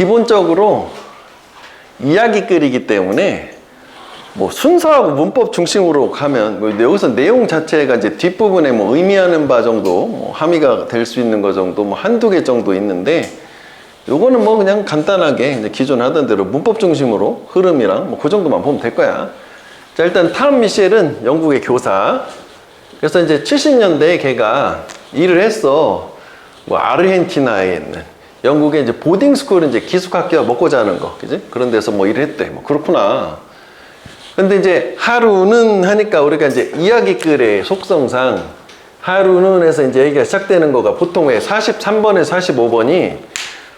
기본적으로 이야기글이기 때문에 뭐 순서하고 문법 중심으로 가면 뭐 여기서 내용 자체가 이제 뒷부분에 뭐 의미하는 바 정도 뭐 함의가 될 수 있는 거 정도 뭐 한두 개 정도 있는데 요거는 뭐 그냥 간단하게 이제 기존 하던 대로 문법 중심으로 흐름이랑 뭐 그 정도만 보면 될 거야. 자, 일단 탐 미셸은 영국의 교사. 그래서 이제 70년대에 걔가 일을 했어. 뭐 아르헨티나에 있는 영국의 이제 보딩 스쿨은 이제 기숙학교 먹고 자는 거, 그지? 그런 데서 뭐 일을 했대. 뭐 그렇구나. 근데 이제 하루는 하니까 우리가 이제 이야기글의 속성상 하루는 해서 이제 얘기가 시작되는 거가 보통 왜 43번에서 45번이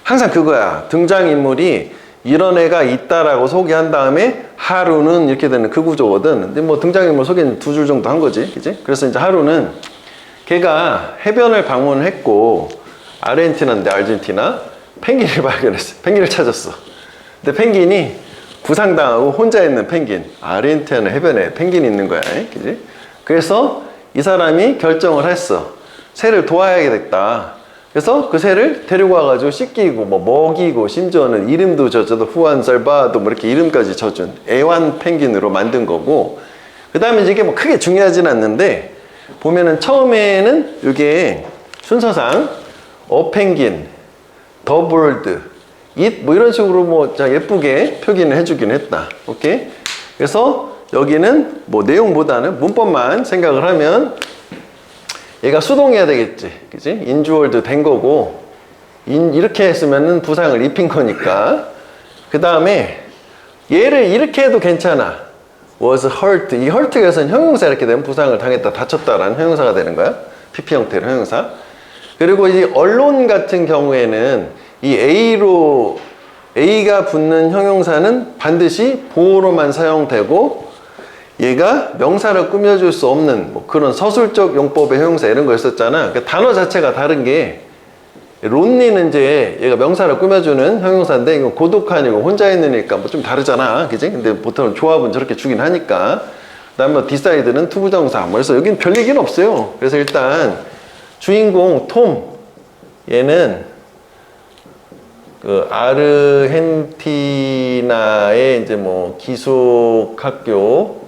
항상 그거야. 등장인물이 이런 애가 있다라고 소개한 다음에 하루는 이렇게 되는 그 구조거든. 근데 뭐 등장인물 소개는 두 줄 정도 한 거지. 그지? 그래서 이제 하루는 걔가 해변을 방문했고 아르헨티나인데 아르헨티나 펭귄을 발견했어. 펭귄을 찾았어. 근데 펭귄이 부상당하고 혼자 있는 펭귄. 아르헨티나 해변에 펭귄이 있는 거야. 그지? 그래서 이 사람이 결정을 했어. 새를 도와야겠다. 그래서 그 새를 데리고 와가지고 씻기고 뭐 먹이고 심지어는 이름도 져줘도 후안 살바도 뭐 이렇게 이름까지 져준 애완 펭귄으로 만든 거고, 그 다음에 이게 뭐 크게 중요하진 않는데 보면은 처음에는 이게 순서상 펭귄, 더 bird, it 뭐 이런 식으로 뭐 예쁘게 표기를 해주긴 했다. 오케이? 그래서 여기는 뭐 내용보다는 문법만 생각을 하면 얘가 수동해야 되겠지. 그지? 인주얼드 된 거고, 이렇게 했으면은 부상을 입힌 거니까. 그 다음에 얘를 이렇게 해도 괜찮아. was hurt. 이 hurt에서는 형용사 이렇게 되면 부상을 당했다, 다쳤다라는 형용사가 되는 거야. PP 형태로 형용사. 그리고 이 언론 같은 경우에는 이 A가 붙는 형용사는 반드시 보어로만 사용되고 얘가 명사를 꾸며줄 수 없는 뭐 그런 서술적 용법의 형용사 이런 거 있었잖아. 그러니까 단어 자체가 다른 게 론리는 이제 얘가 명사를 꾸며주는 형용사인데 이건 고독한이고 혼자 있으니까 뭐 좀 다르잖아. 그지? 근데 보통 조합은 저렇게 주긴 하니까. 그 다음에 뭐 디사이드는 투부정사. 뭐 그래서 여긴 별 얘기는 없어요. 그래서 일단 주인공 톰 얘는 그 아르헨티나의 이제 뭐 기숙학교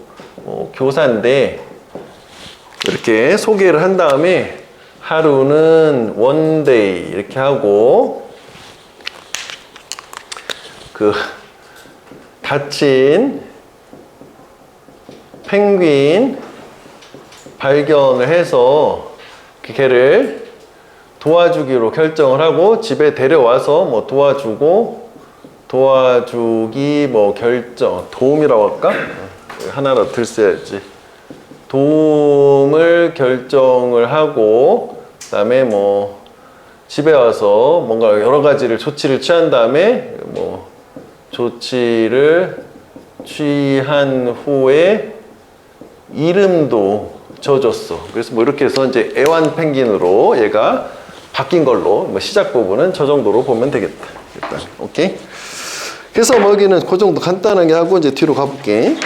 교사인데 이렇게 소개를 한 다음에 하루는 원데이 이렇게 하고 그 다친 펭귄 발견을 해서 걔를 도와주기로 결정을 하고 집에 데려와서 뭐 도와주기 뭐 결정 도움이라고 할까? 하나라도 들 써야지. 도움을 결정을 하고 그 다음에 뭐 집에 와서 뭔가 여러 가지를 조치를 취한 다음에 뭐 조치를 취한 후에 이름도 져줬어. 그래서 뭐 이렇게 해서 이제 애완 펭귄으로 얘가 바뀐 걸로 뭐 시작 부분은 저 정도로 보면 되겠다. 일단 오케이. 그래서 뭐 여기는 그 정도 간단하게 하고 이제 뒤로 가볼게.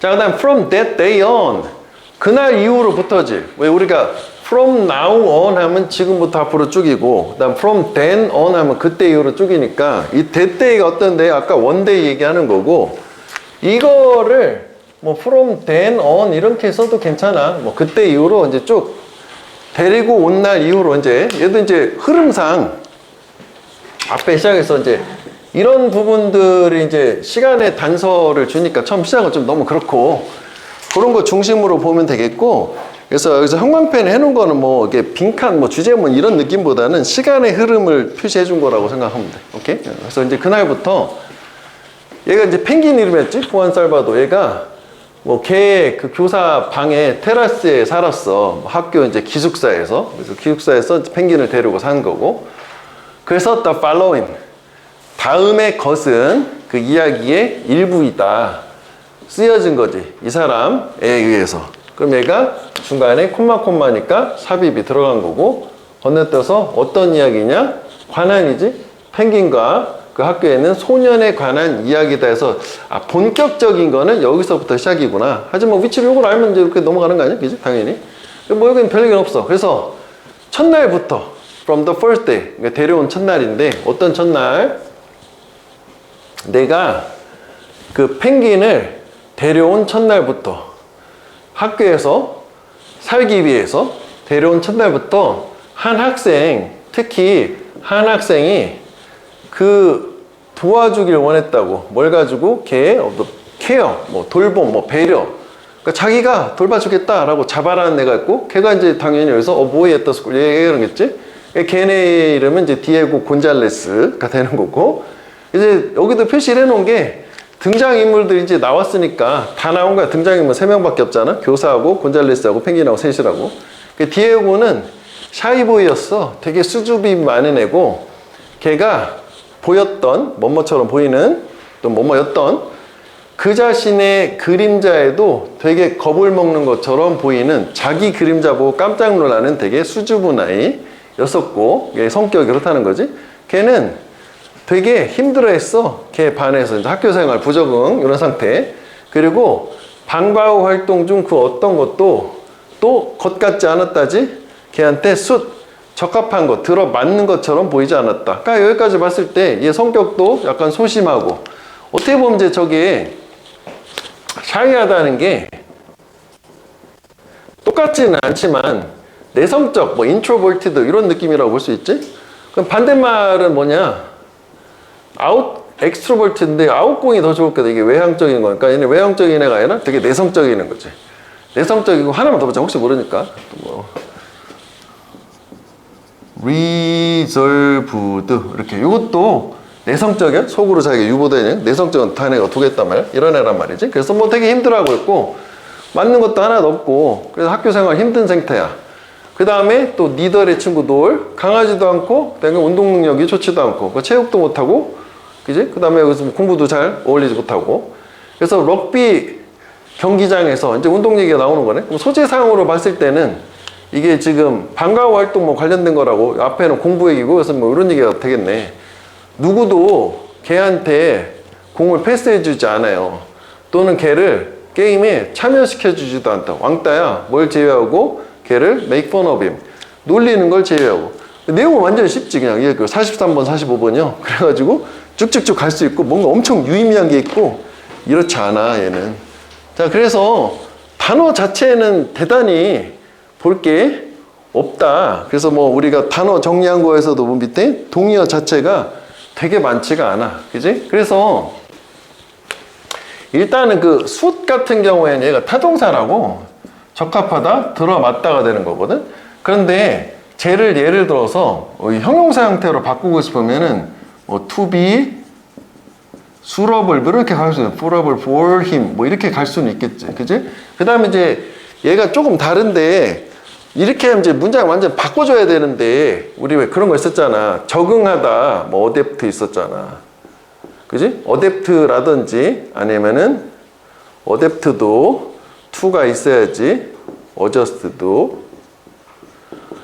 자, 그 다음 from that day on 그날 이후로부터지. 왜 우리가 from now on 하면 지금부터 앞으로 쭉이고, 그 다음 from then on 하면 그때 이후로 쭉이니까 이 that day가 어떤 데요? 아까 one day 얘기하는 거고, 이거를 뭐 from then on 이렇게 써도 괜찮아. 뭐 그때 이후로 이제 쭉 데리고 온 날 이후로 이제 얘도 이제 흐름상 앞에 시작해서 이제 이런 부분들이 이제 시간의 단서를 주니까 처음 시작은 좀 너무 그렇고 그런 거 중심으로 보면 되겠고, 그래서 여기서 형광펜 해놓은 거는 뭐 이게 빈칸 뭐 주제문 이런 느낌보다는 시간의 흐름을 표시해 준 거라고 생각하면 돼. 오케이? 그래서 이제 그날부터 얘가 이제 펭귄 이름이었지? 후안 살바도. 얘가 뭐 걔 그 교사 방에 테라스에 살았어. 학교 이제 기숙사에서. 그래서 기숙사에서 펭귄을 데리고 산 거고. 그래서 the following 다음의 것은 그 이야기의 일부이다. 쓰여진 거지. 이 사람에 의해서. 그럼 얘가 중간에 콤마니까 삽입이 들어간 거고, 건너뛰어서 어떤 이야기냐? 관한이지. 펭귄과 그 그 학교에는 소년에 관한 이야기다 해서 본격적인 거는 여기서부터 시작이구나. 하지만 위치를 이걸 알면 이제 이렇게 넘어가는 거 아니야? 그지? 당연히. 뭐 여기는 별 얘기는 없어. 그래서 첫날부터 from the first day, 그러니까 데려온 첫날인데 어떤 첫날? 내가 그 펭귄을 데려온 첫날부터 학교에서 살기 위해서 데려온 첫날부터 한 학생, 특히 한 학생이 그 도와주길 원했다고. 뭘 가지고? 걔의 케어, 뭐 돌봄, 뭐 배려. 그러니까 자기가 돌봐주겠다라고 자발하는 애가 있고, 걔가 이제 당연히 여기서 뭐에 했다 스쿨 얘기하겠지? 걔네 이름은 이제 디에고 곤잘레스가 되는 거고, 이제 여기도 표시를 해놓은 게 등장인물들이 이제 나왔으니까 다 나온 거야. 등장인물 3명밖에 없잖아. 교사하고 곤잘레스하고 펭귄하고 셋이라고. 디에고는 샤이보이였어. 되게 수줍이 많은 애고, 걔가 보였던, 뭐뭐처럼 보이는, 또 뭐뭐였던 그 자신의 그림자에도 되게 겁을 먹는 것처럼 보이는, 자기 그림자 보고 깜짝 놀라는 되게 수줍은 아이였었고, 성격이 그렇다는 거지. 걔는 되게 힘들어했어. 걔 반에서 이제 학교생활 부적응 이런 상태. 그리고 방과 후 활동 중 그 어떤 것도 또 것 같지 않았다지. 걔한테 적합한 거, 들어맞는 것처럼 보이지 않았다. 그러니까 여기까지 봤을 때 얘 성격도 약간 소심하고, 어떻게 보면 이제 저게 샤이하다는 게 똑같지는 않지만 내성적, 뭐 인트로버티드 이런 느낌이라고 볼 수 있지. 그럼 반대말은 뭐냐? 엑스트로버트인데 아웃고잉이 더 좋을 거다. 이게 외향적인 거니까. 얘는 외향적인 애가 아니라 되게 내성적인 거지. 내성적이고, 하나만 더 보자. 혹시 모르니까. 뭐 reserved 이렇게. 이것도 내성적이야. 속으로 자기가 유보되는 내성적인 단어가 두겠단 말이야. 이런 애란 말이지. 그래서 뭐 되게 힘들어하고 있고, 맞는 것도 하나도 없고, 그래서 학교 생활 힘든 상태야. 그 다음에 또 니덜의 친구들, 강하지도 않고, 그다음에 운동 능력이 좋지도 않고, 체육도 못하고, 그지? 그 다음에 여기서 공부도 잘 어울리지 못하고. 그래서 럭비 경기장에서 이제 운동 얘기가 나오는 거네. 그럼 소재상으로 봤을 때는 이게 지금 방과 후 활동 뭐 관련된 거라고, 앞에는 공부 얘기고, 그래서 뭐 이런 얘기가 되겠네. 누구도 걔한테 공을 패스해주지 않아요. 또는 걔를 게임에 참여시켜주지도 않다. 왕따야. 뭘 제외하고? 걔를 make fun of him. 놀리는 걸 제외하고. 내용은 완전 쉽지. 그냥 이게 43번, 45번이요. 그래가지고 쭉쭉쭉 갈 수 있고, 뭔가 엄청 유의미한 게 있고, 이렇지 않아, 얘는. 자, 그래서 단어 자체는 대단히 볼 게 없다. 그래서 뭐 우리가 단어 정리한 거에서도 뭐 밑에 동의어 자체가 되게 많지가 않아. 그지? 그래서 일단은 그 숫 같은 경우에는 얘가 타동사라고 적합하다, 들어맞다가 되는 거거든. 그런데 쟤를 예를 들어서 형용사 형태로 바꾸고 싶으면은 뭐 to be suitable 이렇게 갈 수 있어. suitable for him 뭐 이렇게 갈 수는 있겠지. 그지? 그 다음에 이제 얘가 조금 다른데, 이렇게 하면 이제 문장을 완전 바꿔줘야 되는데, 우리 왜 그런 거 있었잖아. 적응하다, 뭐 어댑트 있었잖아. 그지? 어댑트라든지 아니면은 어댑트도 to가 있어야지, 어저스트도.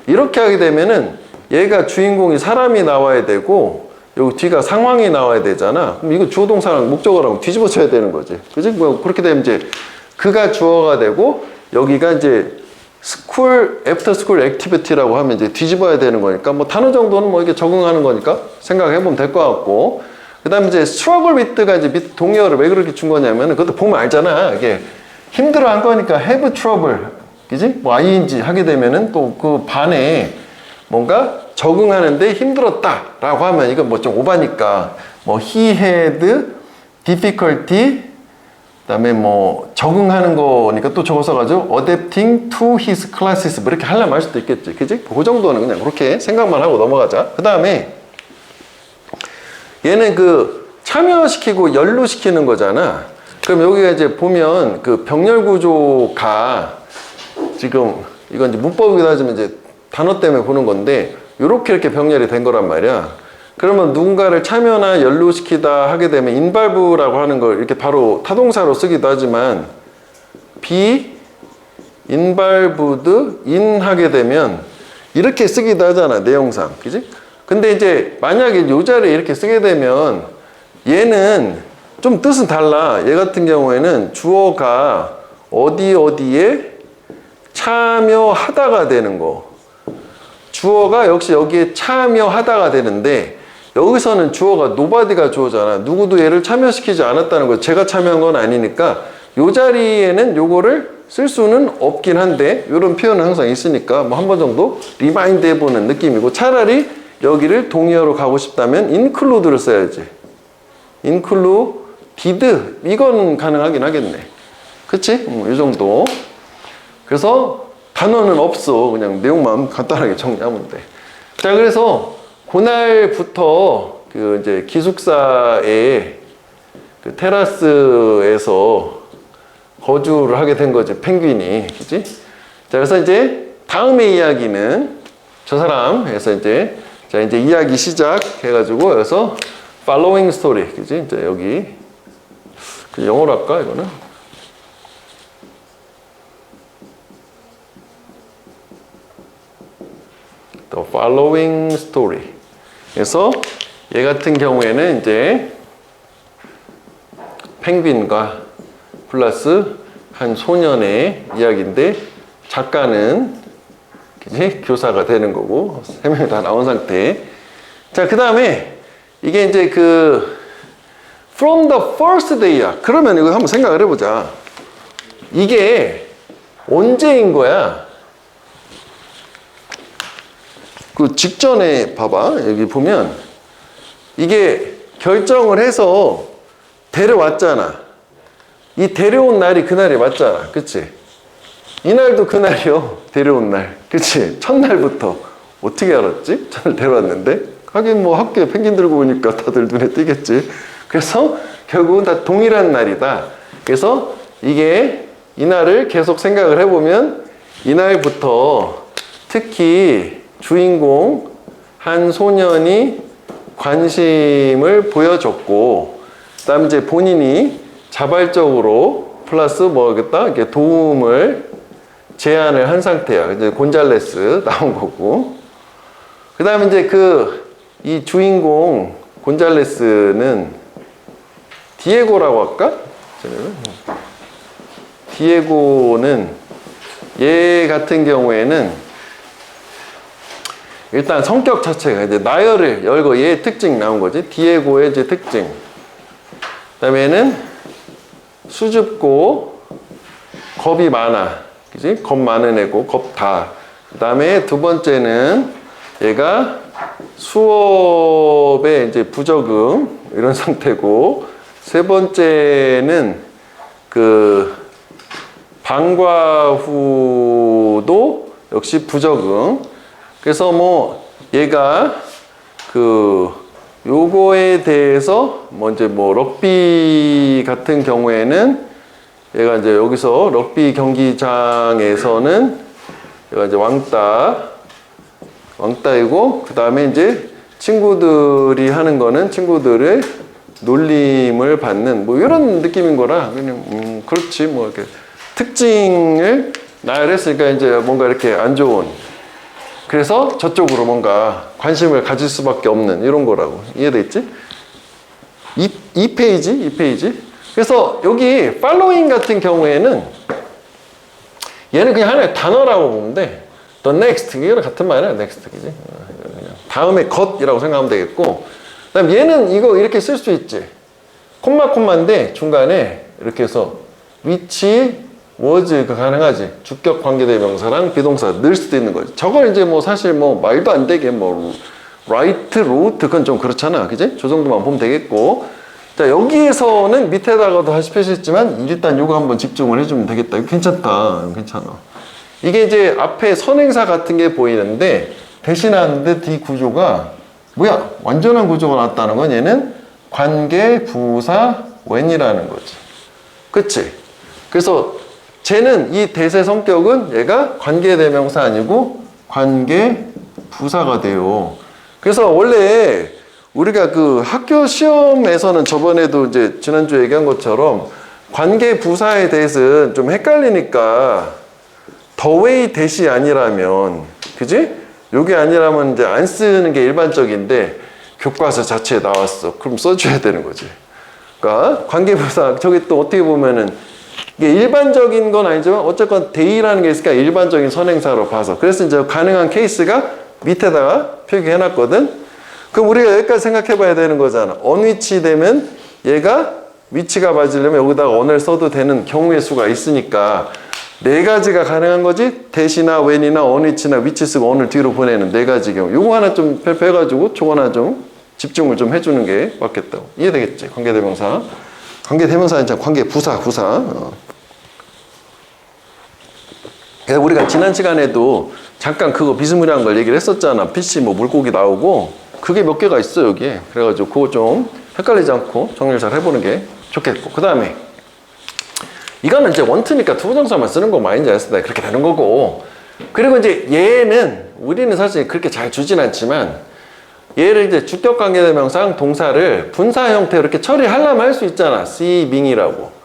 이렇게 하게 되면은 얘가 주인공이 사람이 나와야 되고, 여기 뒤가 상황이 나와야 되잖아. 그럼 이거 주어 동사랑 목적어랑 뒤집어 쳐야 되는 거지. 그지? 뭐 그렇게 되면 이제 그가 주어가 되고, 여기가 이제 스쿨, 애프터 스쿨 액티비티라고 하면 이제 뒤집어야 되는 거니까, 뭐 단어 정도는 뭐 이게 적응하는 거니까 생각해보면 될 것 같고, 그 다음에 이제 struggle with가 이제 밑 동의어를 왜 그렇게 준 거냐면, 그것도 보면 알잖아. 이게 힘들어 한 거니까 have trouble, 그지? 뭐 ing 하게 되면은 또 그 반에 뭔가 적응하는데 힘들었다라고 하면 이건 뭐 좀 오바니까, 뭐 he had difficulty, 그다음에 뭐 적응하는 거니까 또 적어 써가지고 adapting to his classes 뭐 이렇게 하려면 할 수도 있겠지, 그지? 그 정도는 그냥 그렇게 생각만 하고 넘어가자. 그 다음에 얘는 그 참여시키고 연루시키는 거잖아. 그럼 여기가 이제 보면 그 병렬 구조가 지금 이건 이제 문법이기도 하지만 이제 단어 때문에 보는 건데, 이렇게 병렬이 된 거란 말이야. 그러면 누군가를 참여나 연루시키다 하게 되면 involve라고 하는 걸 이렇게 바로 타동사로 쓰기도 하지만, be involved in 하게 되면 이렇게 쓰기도 하잖아, 내용상. 그지? 근데 이제 만약에 요 자리에 이렇게 쓰게 되면 얘는 좀 뜻은 달라. 얘 같은 경우에는 주어가 어디에 참여하다가 되는 거. 주어가 역시 여기에 참여하다가 되는데 여기서는 주어가 nobody가 주어잖아. 누구도 얘를 참여시키지 않았다는 거. 제가 참여한 건 아니니까 요 자리에는 요거를 쓸 수는 없긴 한데 이런 표현은 항상 있으니까 뭐 한 번 정도 리마인드 해보는 느낌이고, 차라리 여기를 동의어로 가고 싶다면 include를 써야지. included 이건 가능하긴 하겠네. 그치? 이 정도. 그래서 단어는 없어. 그냥 내용만 간단하게 정리하면 돼. 자, 그래서 그날부터 그 이제 기숙사의 그 테라스에서 거주를 하게 된 거지, 펭귄이. 그치? 자, 그래서 이제 다음의 이야기는 저 사람에서 이제, 자, 이제 이야기 시작해가지고 여기서 following story. 그치? 이제 여기. 그 영어로 할까, 이거는? The following story. 그래서 얘 같은 경우에는 이제 펭귄과 플러스 한 소년의 이야기인데 작가는 그치? 교사가 되는 거고 세 명이 다 나온 상태. 자, 그 다음에 이게 이제 그 from the first day야. 그러면 이거 한번 생각을 해보자. 이게 언제인 거야? 그 직전에 봐봐. 여기 보면 이게 결정을 해서 데려왔잖아. 이 데려온 날이 그날이 맞잖아. 그치? 이날도 그날이요. 데려온 날. 그치? 첫날부터. 어떻게 알았지? 첫날 데려왔는데? 하긴 뭐 학교에 펭귄 들고 오니까 다들 눈에 띄겠지. 그래서 결국은 다 동일한 날이다. 그래서 이게 이날을 계속 생각을 해보면 이날부터 특히 주인공 한 소년이 관심을 보여줬고, 그 다음에 이제 본인이 자발적으로 플러스 뭐겠다 이렇게 도움을 제안을 한 상태야. 이제 곤잘레스 나온 거고, 그 다음에 이제 이 주인공 곤잘레스는 디에고라고 할까? 디에고는 얘 같은 경우에는 일단 성격 자체가 이제 나열을 열고 얘의 특징 나온 거지. 디에고의 이제 특징. 그 다음에 얘는 수줍고 겁이 많아. 그지? 겁 많은 애고 겁다. 그 다음에 두 번째는 얘가 수업에 이제 부적응 이런 상태고, 세 번째는 그 방과 후도 역시 부적응. 그래서 뭐 얘가 요거에 대해서 이제 럭비 같은 경우에는 얘가 이제 여기서 럭비 경기장에서는 얘가 이제 왕따이고, 그 다음에 이제 친구들이 하는 거는 친구들의 놀림을 받는 뭐 이런 느낌인 거라 그냥 그렇지 뭐 이렇게 특징을 나열했으니까 이제 뭔가 이렇게 안 좋은, 그래서 저쪽으로 뭔가 관심을 가질 수밖에 없는 이런 거라고. 이해됐지? 이 페이지. 그래서 여기 following 같은 경우에는 얘는 그냥 하나의 단어라고 보면 돼. the next 이거랑 같은 말이야. next 그지? 그냥 다음에 것이라고 생각하면 되겠고, 그다음 얘는 이거 이렇게 쓸 수 있지. 콤마인데 중간에 이렇게 해서 which was 가능하지. 주격 관계대명사랑 비동사 넣을 수도 있는 거지. 저걸 이제 뭐 사실 뭐 말도 안 되게 뭐 write, wrote 그건 좀 그렇잖아. 그지? 저 정도만 보면 되겠고. 자, 여기에서는 밑에다가도 다시 표시했지만 일단 요거 한번 집중을 해주면 되겠다. 이거 괜찮다. 이거 괜찮아. 이게 이제 앞에 선행사 같은 게 보이는데 대신하는데 D 구조가 뭐야? 완전한 구조가 나왔다는 건 얘는 관계 부사 when이라는 거지. 그치? 그래서 쟤는 이 대세 성격은 얘가 관계대명사 아니고 관계부사가 돼요. 그래서 원래 우리가 그 학교 시험에서는 저번에도 이제 지난주에 얘기한 것처럼 관계부사에 대해서는 좀 헷갈리니까 the way 대시 아니라면, 그지? 요게 아니라면 이제 안 쓰는 게 일반적인데 교과서 자체에 나왔어. 그럼 써줘야 되는 거지. 그러니까 관계부사 저기 또 어떻게 보면은 이게 일반적인 건 아니지만 어쨌건 대의라는 게 있으니까 일반적인 선행사로 봐서 그래서 이제 가능한 케이스가 밑에다가 표기해놨거든. 그럼 우리가 여기까지 생각해봐야 되는 거잖아. 어느 위치 되면 얘가 위치가 맞으려면 여기다가 on을 써도 되는 경우의 수가 있으니까 네 가지가 가능한 거지. 대시나 when이나 어느 위치나 위치 쓰고 on을 뒤로 보내는 네 가지 경우. 요거 하나 좀 발표해가지고 저거 하나 좀 집중을 좀 해주는 게 맞겠다고. 이해되겠지? 관계대명사. 관계대명사는 참 관계부사, 부사. 그래서 우리가 지난 시간에도 잠깐 그거 비스무리한 걸 얘기를 했었잖아. PC 뭐 물고기 나오고 그게 몇 개가 있어 여기에. 그래가지고 그거 좀 헷갈리지 않고 정리를 잘 해보는 게 좋겠고. 그 다음에 이거는 이제 원투니까 투부정사만 쓰는 거 많이 잘했다 그렇게 되는 거고. 그리고 이제 얘는 우리는 사실 그렇게 잘 주진 않지만 얘를 이제 주격관계대명사 동사를 분사 형태로 이렇게 처리하려면 할 수 있잖아. seeming이라고.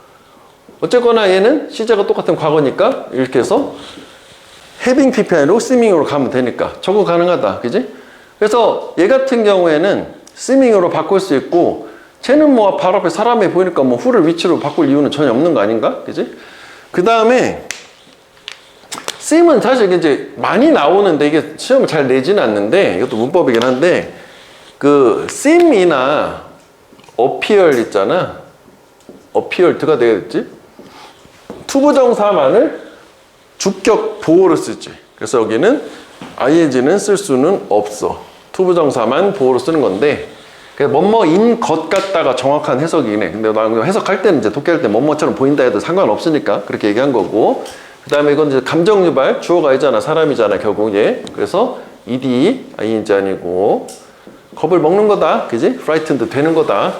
어쨌거나 얘는 시제가 똑같은 과거니까 이렇게 해서 having ppn으로 seeming으로 가면 되니까 저거 가능하다. 그지? 그래서 얘 같은 경우에는 seeming으로 바꿀 수 있고 쟤는 뭐 바로 앞에 사람이 보이니까 뭐 who를 위치로 바꿀 이유는 전혀 없는 거 아닌가? 그지? 그 다음에 seem은 사실 이제 많이 나오는데 이게 시험을 잘 내지는 않는데 이것도 문법이긴 한데 그 seem이나 appear 있잖아. appeared가 되겠지? 투부정사만을 주격 보호로 쓰지. 그래서 여기는 ing는 쓸 수는 없어. 투부정사만 보호로 쓰는 건데 뭐뭐인 것 같다가 정확한 해석이네. 근데 나 해석할 때는 이제 독해할 때 뭐뭐처럼 보인다 해도 상관없으니까 그렇게 얘기한 거고. 그 다음에 이건 이제 감정 유발, 주어가 아니잖아. 사람이잖아, 결국 얘. 그래서 ed, ing 아니고 겁을 먹는 거다. 그지? frightened 되는 거다.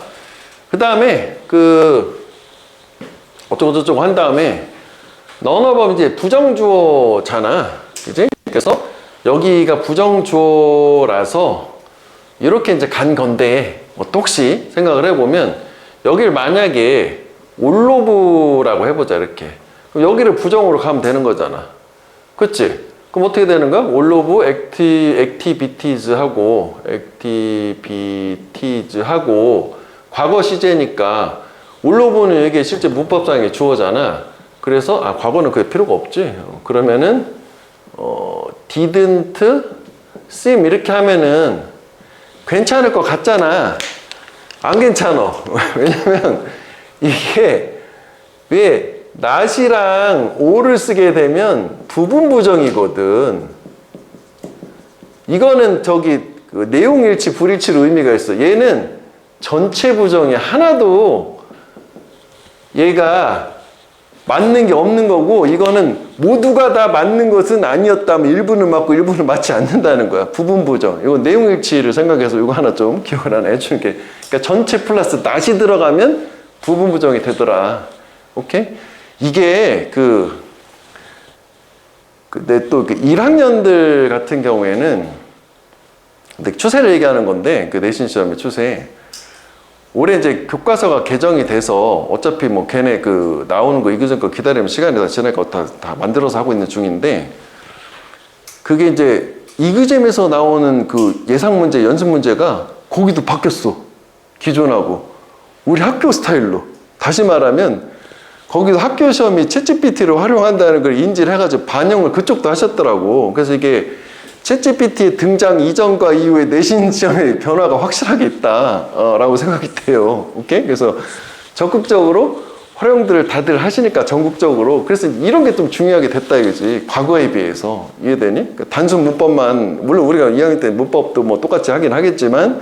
그 다음에 어쩌고저쩌고 한 다음에 너너법 이제 부정주어잖아. 그지? 그래서 여기가 부정주어라서 이렇게 이제 간 건데 뭐 또 혹시 생각을 해보면 여기를 만약에 올로브라고 해보자 이렇게. 그럼 여기를 부정으로 가면 되는 거잖아. 그치? 그럼 어떻게 되는 거야? 올로브 activities 하고 과거 시제니까 올로브는 이게 실제 문법상의 주어잖아. 그래서 과거는 그게 필요가 없지. 그러면은 didn't seem 이렇게 하면은 괜찮을 것 같잖아. 안 괜찮아. 왜냐면 이게 왜 not이랑 or를 쓰게 되면 부분 부정이거든. 이거는 저기 내용일치 불일치로 의미가 있어. 얘는 전체 부정이 하나도 얘가 맞는 게 없는 거고 이거는 모두가 다 맞는 것은 아니었다면 일부는 맞고 일부는 맞지 않는다는 거야. 부분 부정. 이거 내용일치를 생각해서 이거 하나 좀 기억을 하나 해주는 게. 그러니까 전체 플러스 not이 들어가면 부분 부정이 되더라. 오케이? 이게 근데 또 1학년들 같은 경우에는 추세를 얘기하는 건데 내신 시험의 추세. 올해 이제 교과서가 개정이 돼서 어차피 뭐 걔네 나오는 거 이그전 거 기다리면 시간이 다 지나니까 다 만들어서 하고 있는 중인데 그게 이제 이그잼에서 나오는 예상 문제, 연습 문제가 거기도 바뀌었어. 기존하고. 우리 학교 스타일로. 다시 말하면 거기도 학교 시험이 챗GPT를 활용한다는 걸 인지를 해가지고 반영을 그쪽도 하셨더라고. 그래서 이게 챗GPT 등장 이전과 이후에 내신 시험의 변화가 확실하게 있다라고 생각이 돼요. 오케이? 그래서 적극적으로 활용들을 다들 하시니까 전국적으로. 그래서 이런 게 좀 중요하게 됐다 이거지. 과거에 비해서. 이해되니? 그러니까 단순 문법만, 물론 우리가 2학년 때 문법도 뭐 똑같이 하긴 하겠지만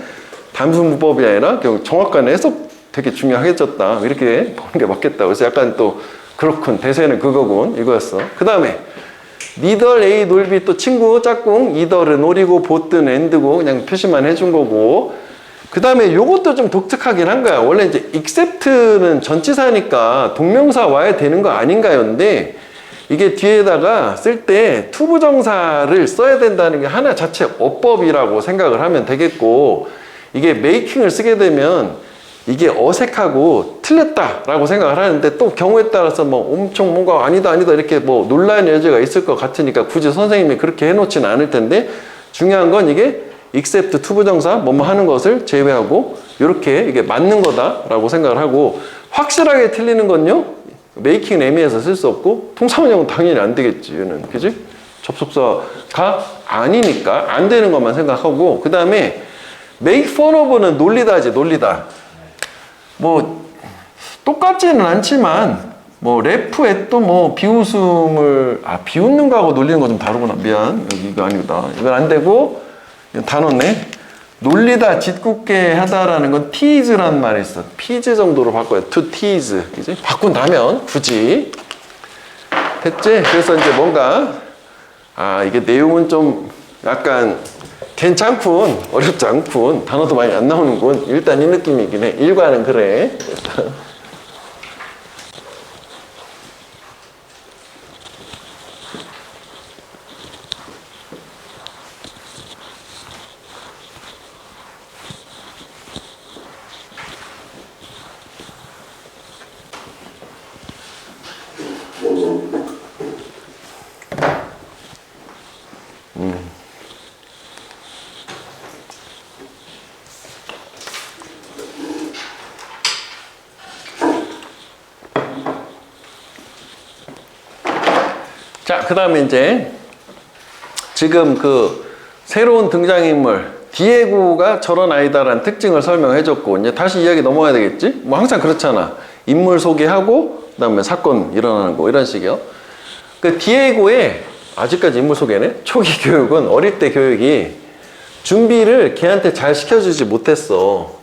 단순 문법이 아니라 정확한 해석 되게 중요하겠졌다. 이렇게 보는 게 맞겠다. 그래서 약간 또 그렇군. 대세는 그거군. 이거였어. 그 다음에 니덜 A 놀비 또 친구 짝꿍 이덜은 올이고 보트는 엔드고 그냥 표시만 해준 거고. 그 다음에 요것도 좀 독특하긴 한 거야. 원래 이제 except는 전치사니까 동명사 와야 되는 거 아닌가요? 근데 이게 뒤에다가 쓸 때 투부정사를 써야 된다는 게 하나 자체 어법이라고 생각을 하면 되겠고 이게 making을 쓰게 되면 이게 어색하고 틀렸다라고 생각을 하는데 또 경우에 따라서 뭐 엄청 뭔가 아니다 이렇게 뭐 논란의 여지가 있을 것 같으니까 굳이 선생님이 그렇게 해놓지는 않을 텐데 중요한 건 이게 except 투부정사 뭐뭐 하는 것을 제외하고 이렇게 이게 맞는 거다라고 생각을 하고 확실하게 틀리는 건요. making M에서 쓸 수 없고 통사문형은 당연히 안 되겠지. 얘는 그지? 접속사가 아니니까 안 되는 것만 생각하고 그 다음에 make fun of는 놀리다지 놀리다. 뭐 똑같지는 않지만 뭐 래프에 또 뭐 비웃음을 비웃는 거하고 놀리는 거 좀 다르구나. 미안. 여기 이거 아니다. 이건 안 되고 이건 다 넣네. 놀리다, 짓궂게 하다라는 건 tease라는 말이 있어. tease 정도로 바꿔요. to tease. 그지? 바꾼다면 굳이 됐지? 그래서 이제 뭔가 이게 내용은 좀 약간 괜찮군. 어렵지 않군. 단어도 많이 안 나오는군. 일단 이 느낌이긴 해. 일과는 그래. 자, 그 다음에 이제 지금 그 새로운 등장인물 디에고가 저런 아이다라는 특징을 설명해줬고 이제 다시 이야기 넘어가야 되겠지? 뭐 항상 그렇잖아. 인물 소개하고 그 다음에 사건 일어나는 거 이런 식이요. 그 디에고의 아직까지 인물 소개네. 초기 교육은 어릴 때 교육이 준비를 걔한테 잘 시켜주지 못했어.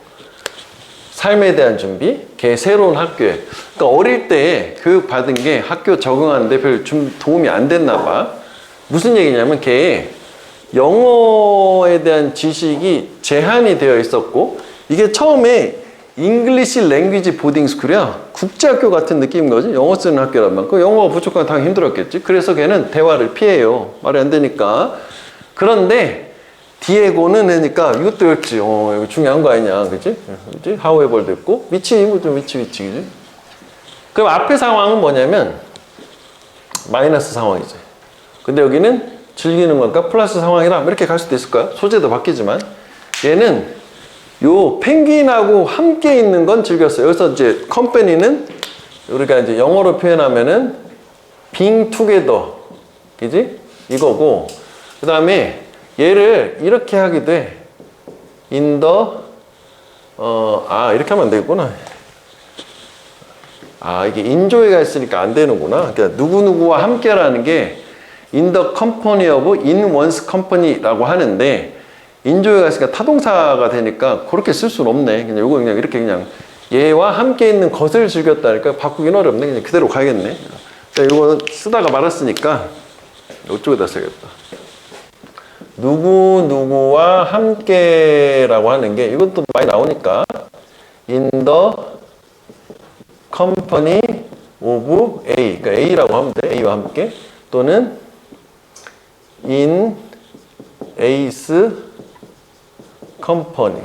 삶에 대한 준비, 걔 새로운 학교에. 그러니까 어릴 때 교육 받은 게 학교 적응하는데 별 좀 도움이 안 됐나 봐. 무슨 얘기냐면 걔 영어에 대한 지식이 제한이 되어 있었고 이게 처음에 잉글리시 랭귀지 보딩 스쿨이야. 국제학교 같은 느낌인 거지. 영어 쓰는 학교란 말이야. 그 영어가 부족하면 당연히 힘들었겠지. 그래서 걔는 대화를 피해요. 말이 안 되니까. 그런데 디에고는 하니까 이것도 였지. 이거 중요한 거 아니냐. 그치? 그치? 하우에벌도 있고. 위치, 이것도 위치, 그치? 그럼 앞에 상황은 뭐냐면, 마이너스 상황이지. 근데 여기는 즐기는 거니까 플러스 상황이라 이렇게 갈 수도 있을 거야. 소재도 바뀌지만. 얘는 요 펭귄하고 함께 있는 건 즐겼어요. 여기서 이제 컴퍼니는 우리가 이제 영어로 표현하면은 being together. 그지? 이거고. 그 다음에 얘를 이렇게 하기도 해. in the, 이렇게 하면 안 되겠구나. 이게 인조이가 있으니까 안 되는구나. 그러니까 누구누구와 함께라는 게 in the company of, in one's company라고 하는데 인조이가 있으니까 타동사가 되니까 그렇게 쓸 수는 없네. 그냥 요거 그냥 이렇게 그냥 얘와 함께 있는 것을 즐겼다니까 바꾸긴 어렵네. 그냥 그대로 가야겠네. 그러니까 요거 쓰다가 말았으니까 이쪽에다 써야겠다. 누구누구와 함께라고 하는 게 이것도 많이 나오니까 in the company of A 그러니까 A라고 하면 돼. A와 함께 또는 in A's company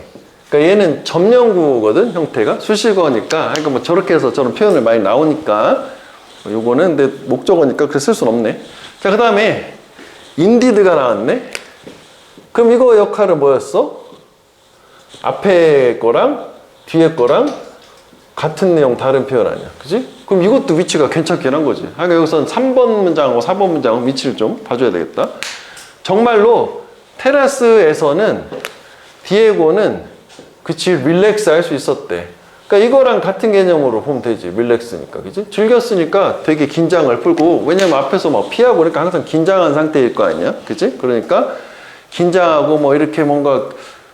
그러니까 얘는 점령구거든 형태가 수식어니까 그러니까 뭐 저렇게 해서 저런 표현을 많이 나오니까 요거는 근데 목적어니까 그래 쓸 수는 없네. 자, 그 다음에 indeed가 나왔네. 그럼 이거 역할은 뭐였어? 앞에 거랑 뒤에 거랑 같은 내용 다른 표현 아니야. 그지? 그럼 이것도 위치가 괜찮긴 한 거지. 그러니까 여기서는 3번 문장하고 4번 문장 위치를 좀 봐줘야 되겠다. 정말로 테라스에서는 디에고는 그치 릴렉스 할 수 있었대. 그러니까 이거랑 같은 개념으로 보면 되지. 릴렉스니까. 그지? 즐겼으니까 되게 긴장을 풀고 왜냐면 앞에서 막 피하고 그러니까 항상 긴장한 상태일 거 아니야. 그지? 그러니까 긴장하고 뭐 이렇게 뭔가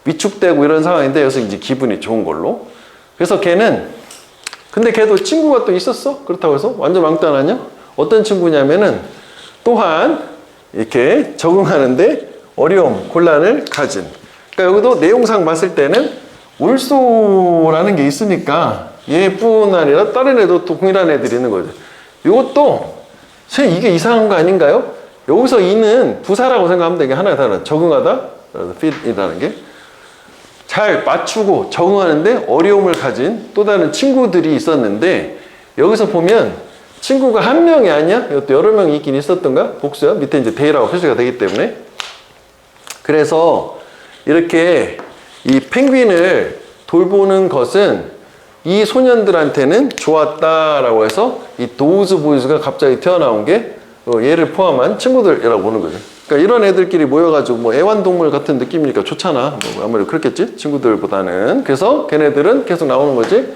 위축되고 이런 상황인데 여기서 이제 기분이 좋은 걸로. 그래서 걔는 근데 걔도 친구가 또 있었어? 그렇다고 해서 완전 왕따 아니야? 어떤 친구냐면은 또한 이렇게 적응하는데 어려움, 곤란을 가진. 그러니까 여기도 내용상 봤을 때는 올소라는 게 있으니까 얘뿐 아니라 다른 애도 또 동일한 애들이 있는 거죠. 이것도 선생님 이게 이상한 거 아닌가요? 여기서 이는 부사라고 생각하면 되게 하나의 단어 적응하다, fit이라는 게 잘 맞추고 적응하는데 어려움을 가진 또 다른 친구들이 있었는데 여기서 보면 친구가 한 명이 아니야? 이것도 여러 명이 있긴 있었던가? 복수야? 밑에 이제 they라고 표시가 되기 때문에 그래서 이렇게 이 펭귄을 돌보는 것은 이 소년들한테는 좋았다라고 해서 이 도우즈 보이즈가 갑자기 튀어나온 게 얘를 포함한 친구들이라고 보는 거죠. 그러니까 이런 애들끼리 모여가지고 뭐 애완동물 같은 느낌이니까 좋잖아. 뭐 아무래도 그렇겠지? 친구들보다는. 그래서 걔네들은 계속 나오는 거지.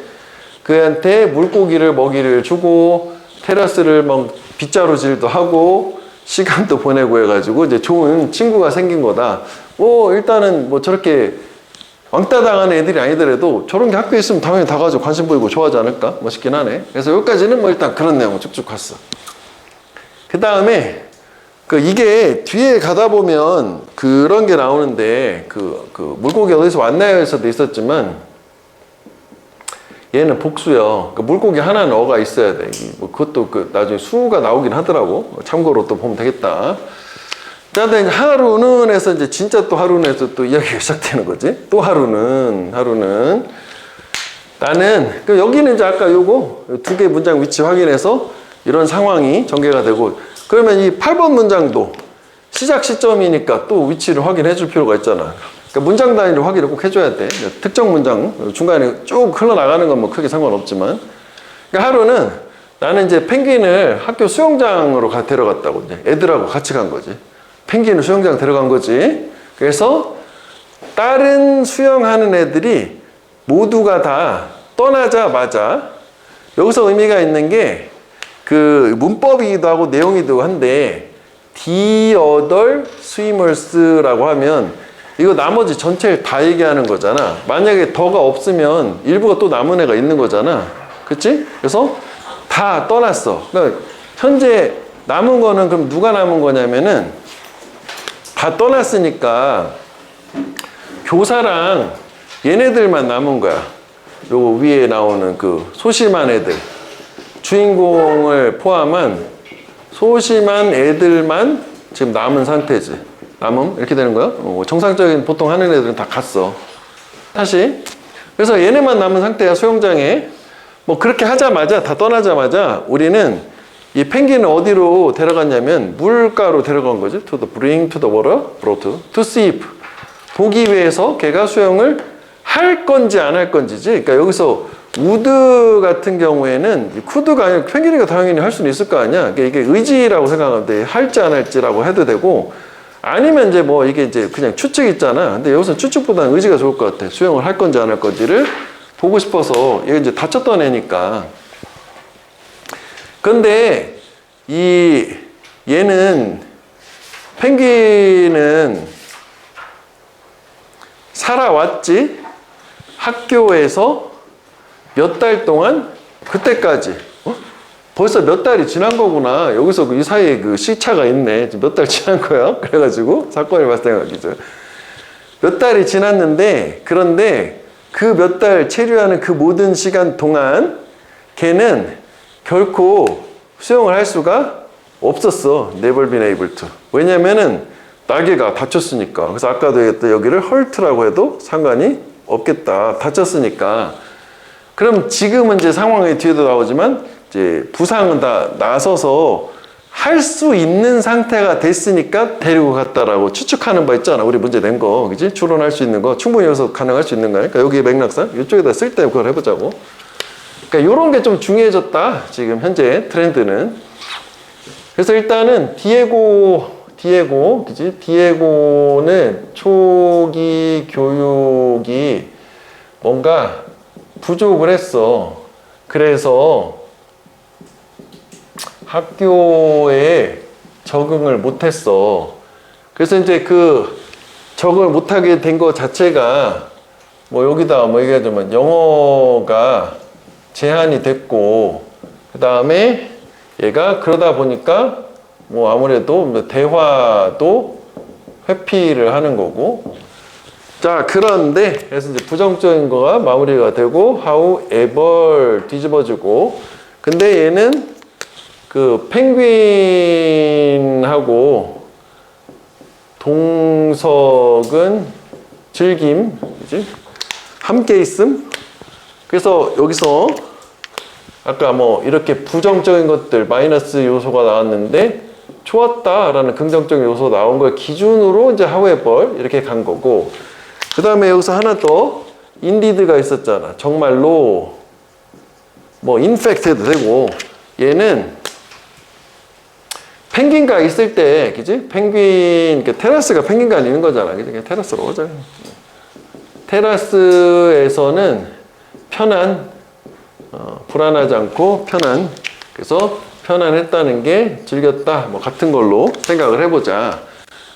그한테 물고기를 먹이를 주고 테라스를 막 빗자루질도 하고 시간도 보내고 해가지고 이제 좋은 친구가 생긴 거다. 뭐 일단은 뭐 저렇게 왕따 당하는 애들이 아니더라도 저런 게 학교에 있으면 당연히 다 가지고 관심 보이고 좋아하지 않을까? 멋있긴 하네. 그래서 여기까지는 뭐 일단 그런 내용 쭉쭉 갔어. 그 다음에 이게 뒤에 가다 보면 그런 게 나오는데 물고기 어디서 왔나요에서도 있었지만 얘는 복수요. 물고기 하나 넣어가 있어야 돼. 뭐 그것도 나중에 수가 나오긴 하더라고. 참고로 또 보면 되겠다. 자, 근데 하루는 해서 이제 진짜 또 하루는 해서 또 이야기가 시작되는 거지. 또 하루는 나는 여기는 이제 아까 요거 두 개 문장 위치 확인해서 이런 상황이 전개가 되고 그러면 이 8번 문장도 시작 시점이니까 또 위치를 확인해 줄 필요가 있잖아. 그러니까 문장 단위로 확인을 꼭 해줘야 돼. 특정 문장 중간에 쭉 흘러나가는 건 뭐 크게 상관없지만 그러니까 하루는 나는 이제 펭귄을 학교 수영장으로 데려갔다고 이제 애들하고 같이 간 거지. 펭귄을 수영장 데려간 거지. 그래서 다른 수영하는 애들이 모두가 다 떠나자마자 여기서 의미가 있는 게 문법이기도 하고 내용이기도 한데 the other swimmers라고 하면 이거 나머지 전체를 다 얘기하는 거잖아. 만약에 더가 없으면 일부가 또 남은 애가 있는 거잖아. 그치? 그래서 다 떠났어. 그러니까 현재 남은 거는 그럼 누가 남은 거냐면은 다 떠났으니까 교사랑 얘네들만 남은 거야. 요거 위에 나오는 소심한 애들. 주인공을 포함한 소심한 애들만 지금 남은 상태지. 남음? 이렇게 되는 거야? 정상적인 보통 하는 애들은 다 갔어. 다시. 그래서 얘네만 남은 상태야, 수영장에. 뭐 그렇게 하자마자, 다 떠나자마자 우리는 이 펭귄을 어디로 데려갔냐면 물가로 데려간 거지. To the bring to the water, brought to see if. 보기 위해서 걔가 수영을 할 건지 안 할 건지지. 그러니까 여기서 우드 같은 경우에는 쿠드가 아니라 펭귄이가 당연히 할 수는 있을 거 아니야. 그러니까 이게 의지라고 생각하면 돼. 할지 안 할지라고 해도 되고 아니면 이제 뭐 이게 이제 그냥 추측 있잖아. 근데 여기서 추측보다는 의지가 좋을 것 같아. 수영을 할 건지 안 할 건지를 보고 싶어서 얘 이제 다쳤던 애니까. 근데 얘는 펭귄은 살아왔지. 학교에서 몇 달 동안 그때까지 벌써 몇 달이 지난 거구나. 여기서 이 사이에 시차가 있네. 몇 달 지난 거야. 그래가지고 사건이 발생하기죠. 몇 달이 지났는데 그런데 그 몇 달 체류하는 그 모든 시간 동안 걔는 결코 수영을 할 수가 없었어. Never been able to. 왜냐면은 날개가 다쳤으니까. 그래서 아까도 얘기했던 여기를 헐트라고 해도 상관이 없겠다. 다쳤으니까. 그럼 지금은 이제 상황이 뒤에도 나오지만 이제 부상은 다 나서서 할 수 있는 상태가 됐으니까 데리고 갔다라고 추측하는 바 있잖아. 우리 문제 낸 거. 그지? 추론할 수 있는 거. 충분히 여기서 가능할 수 있는 거야. 그러니까 여기 맥락상 이쪽에다 쓸 때 그걸 해보자고. 그러니까 이런 게 좀 중요해졌다. 지금 현재 트렌드는. 그래서 일단은 그지? 디에고는 초기 교육이 뭔가 부족을 했어. 그래서 학교에 적응을 못했어. 그래서 이제 적응을 못하게 된 것 자체가 뭐 여기다 뭐 얘기하자면 영어가 제한이 됐고 그 다음에 얘가 그러다 보니까 뭐 아무래도 대화도 회피를 하는 거고. 자, 그런데 그래서 이제 부정적인 거가 마무리가 되고 however 뒤집어지고 근데 얘는 펭귄하고 동석은 즐김, 그지? 함께 있음. 그래서 여기서 아까 뭐 이렇게 부정적인 것들 마이너스 요소가 나왔는데 좋았다라는 긍정적인 요소 나온 걸 기준으로 이제 however 이렇게 간 거고, 그 다음에 여기서 하나 더 indeed가 있었잖아. 정말로 뭐 in fact 해도 되고, 얘는 펭귄가 있을 때, 그지? 펭귄, 테라스가 펭귄가 있는 거잖아. 그지? 그냥 테라스로 오자. 테라스에서는 편안, 불안하지 않고 편안. 그래서 편안했다는 게 즐겼다. 뭐 같은 걸로 생각을 해보자.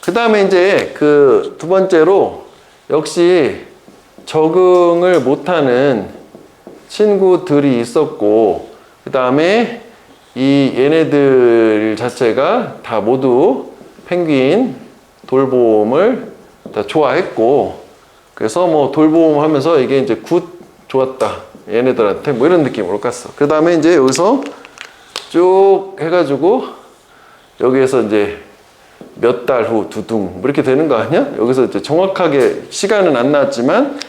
그 다음에 이제 그 두 번째로 역시 적응을 못하는 친구들이 있었고, 그 다음에 이 얘네들 자체가 다 모두 펭귄 돌봄을 다 좋아했고, 그래서 뭐 돌봄 하면서 이게 이제 굿, 좋았다. 얘네들한테 뭐 이런 느낌으로 갔어. 그 다음에 이제 여기서 쭉 해가지고 여기에서 이제 몇 달 후 두둥 뭐 이렇게 되는 거 아니야? 여기서 이제 정확하게 시간은 안 나왔지만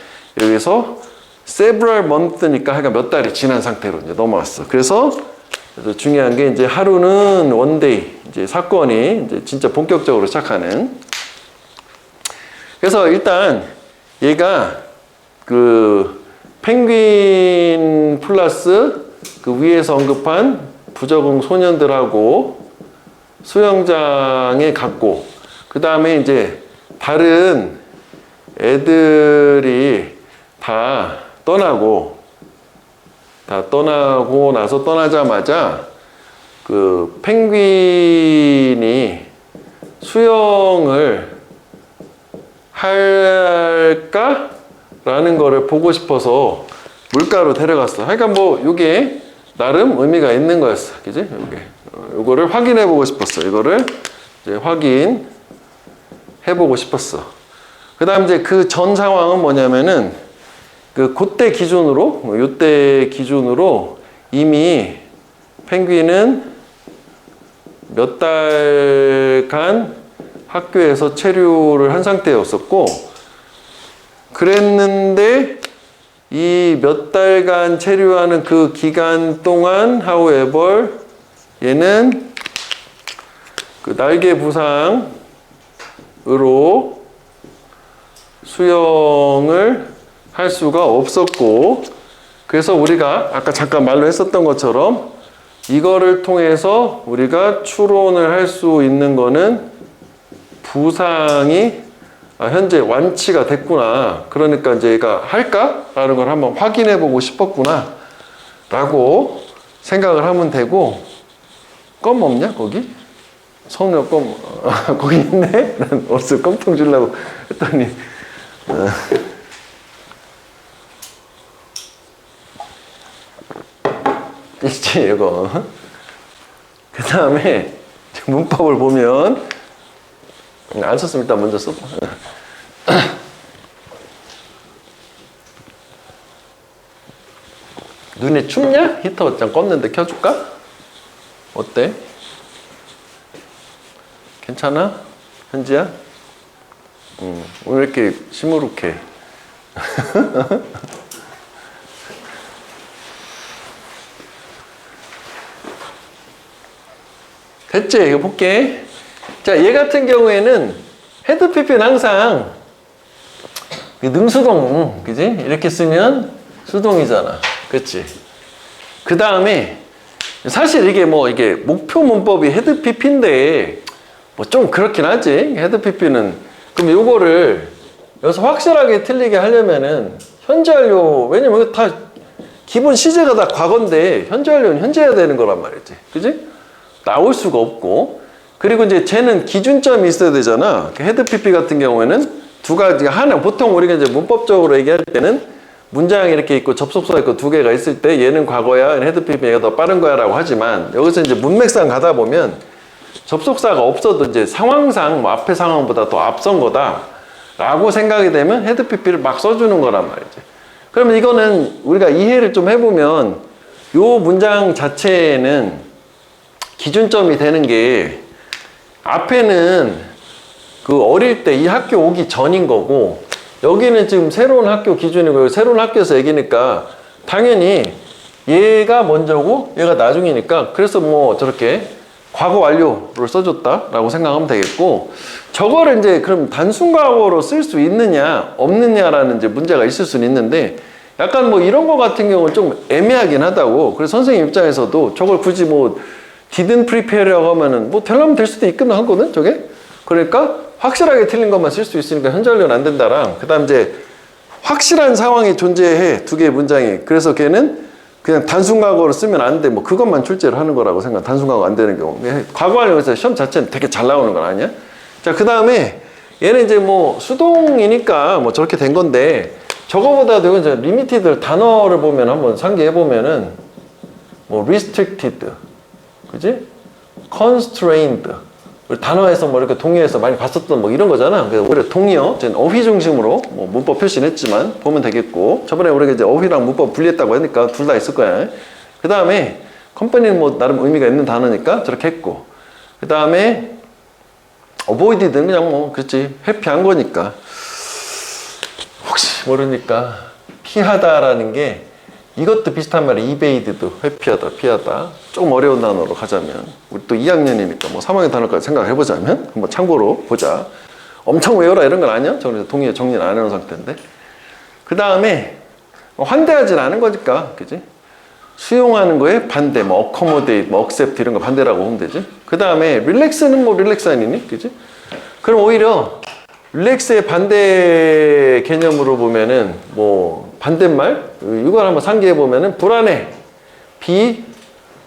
여기서 several month니까 하여간 몇 달이 지난 상태로 이제 넘어왔어. 그래서 중요한 게 이제 하루는 one day, 이제 사건이 이제 진짜 본격적으로 시작하는. 그래서 일단 얘가 그 펭귄 플러스 그 위에서 언급한 부적응 소년들하고 수영장에 갔고, 그 다음에 이제 다른 애들이 다 떠나고 나서 떠나자마자 그 펭귄이 수영을 할까? 라는 거를 보고 싶어서 물가로 데려갔어. 그러니까 뭐 이게 나름 의미가 있는 거였어. 그지? 요거를 확인해 보고 싶었어. 이거를 이제 확인해 보고 싶었어. 그 다음 이제 그 전 상황은 뭐냐면은 그때 기준으로, 요때 기준으로 이미 펭귄은 몇 달간 학교에서 체류를 한 상태였었고, 그랬는데 이 몇 달간 체류하는 그 기간 동안 however 얘는 그 날개 부상으로 수영을 할 수가 없었고, 그래서 우리가 아까 잠깐 말로 했었던 것처럼 이거를 통해서 우리가 추론을 할 수 있는 거는 부상이 현재 완치가 됐구나. 그러니까 이제 얘가 할까? 라는 걸 한번 확인해 보고 싶었구나. 라고 생각을 하면 되고, 껌 없냐, 거기? 성녀 껌, 거기 있네? 난 없어. 껌통 주려고 했더니. 있지, 이거. 그 다음에 문법을 보면, 안 썼으면 일단 먼저 써봐. 눈에 춥냐? 히터 좀 껐는데 켜줄까? 어때? 괜찮아? 현지야? 오늘 이렇게 시무룩해. 됐지? 이거 볼게. 자, 얘 같은 경우에는 헤드 PP는 항상 능수동, 그지? 이렇게 쓰면 수동이잖아. 그치? 그 다음에 사실 이게 뭐 이게 목표 문법이 헤드 PP인데 뭐 좀 그렇긴 하지. 헤드 PP는. 그럼 요거를 여기서 확실하게 틀리게 하려면은 현재 완료, 왜냐면 이거 다 기본 시제가 다 과거인데 현재 완료는 현재 해야 되는 거란 말이지. 그지? 나올 수가 없고. 그리고 이제 쟤는 기준점이 있어야 되잖아. 헤드 PP 같은 경우에는 두 가지가 하나, 보통 우리가 이제 문법적으로 얘기할 때는 문장이 이렇게 있고 접속사가 있고 두 개가 있을 때 얘는 과거야, 헤드 PP가 더 빠른 거야 라고 하지만, 여기서 이제 문맥상 가다 보면 접속사가 없어도 이제 상황상 뭐 앞에 상황보다 더 앞선 거다 라고 생각이 되면 헤드 PP를 막 써주는 거란 말이지. 그러면 이거는 우리가 이해를 좀 해보면 요 문장 자체에는 기준점이 되는 게 앞에는 그 어릴 때 이 학교 오기 전인 거고, 여기는 지금 새로운 학교 기준이고 새로운 학교에서 얘기니까 당연히 얘가 먼저고 얘가 나중이니까, 그래서 뭐 저렇게 과거 완료를 써줬다라고 생각하면 되겠고, 저거를 이제 그럼 단순 과거로 쓸 수 있느냐 없느냐라는 이제 문제가 있을 수는 있는데, 약간 뭐 이런 거 같은 경우는 좀 애매하긴 하다고. 그래서 선생님 입장에서도 저걸 굳이 뭐 didn't prepare라고 하면은 뭐 되려면 될 수도 있긴 하거든 저게. 그러니까 확실하게 틀린 것만 쓸 수 있으니까 현재 완료는 안 된다랑, 그 다음 이제 확실한 상황이 존재해 두 개의 문장이. 그래서 걔는 그냥 단순 과거로 쓰면 안 돼. 뭐 그것만 출제를 하는 거라고 생각. 단순 과거 안 되는 경우. 과거 완료에서 시험 자체는 되게 잘 나오는 건 아니야? 자, 그 다음에 얘는 이제 뭐 수동이니까 뭐 저렇게 된 건데, 저거보다도 이건 이제 리미티드 단어를 보면 한번 상기해 보면은 뭐 restricted, 그지? constrained. 우리 단어에서 뭐 이렇게 동의어에서 많이 봤었던 뭐 이런 거잖아. 그래서 오히려 동의어, 어휘 중심으로 뭐 문법 표시는 했지만 보면 되겠고, 저번에 우리가 이제 어휘랑 문법 분리했다고 하니까 둘 다 있을 거야. 그 다음에 컴퍼니는 뭐 나름 의미가 있는 단어니까 저렇게 했고, 그 다음에 avoided는 그냥 뭐 그렇지, 회피한 거니까. 혹시 모르니까 피하다라는 게 이것도 비슷한 말이 evaded, 회피하다, 피하다. 조금 어려운 단어로 가자면, 우리 또 2학년이니까 뭐 3학년 단어까지 생각해 보자면 한번 참고로 보자. 엄청 외워라 이런 건 아니야. 저는 동의어 정리를 안 해놓은 상태인데. 그 다음에 환대하진 않은 거니까, 그지? 수용하는 거에 반대, 뭐 accommodate, 뭐 accept 이런 거 반대라고 보면 되지. 그 다음에 relax는 뭐 relax 아니니, 그지? 그럼 오히려 릴렉스의 반대 개념으로 보면은 뭐 반대말 이걸 한번 상기해 보면은 불안해, be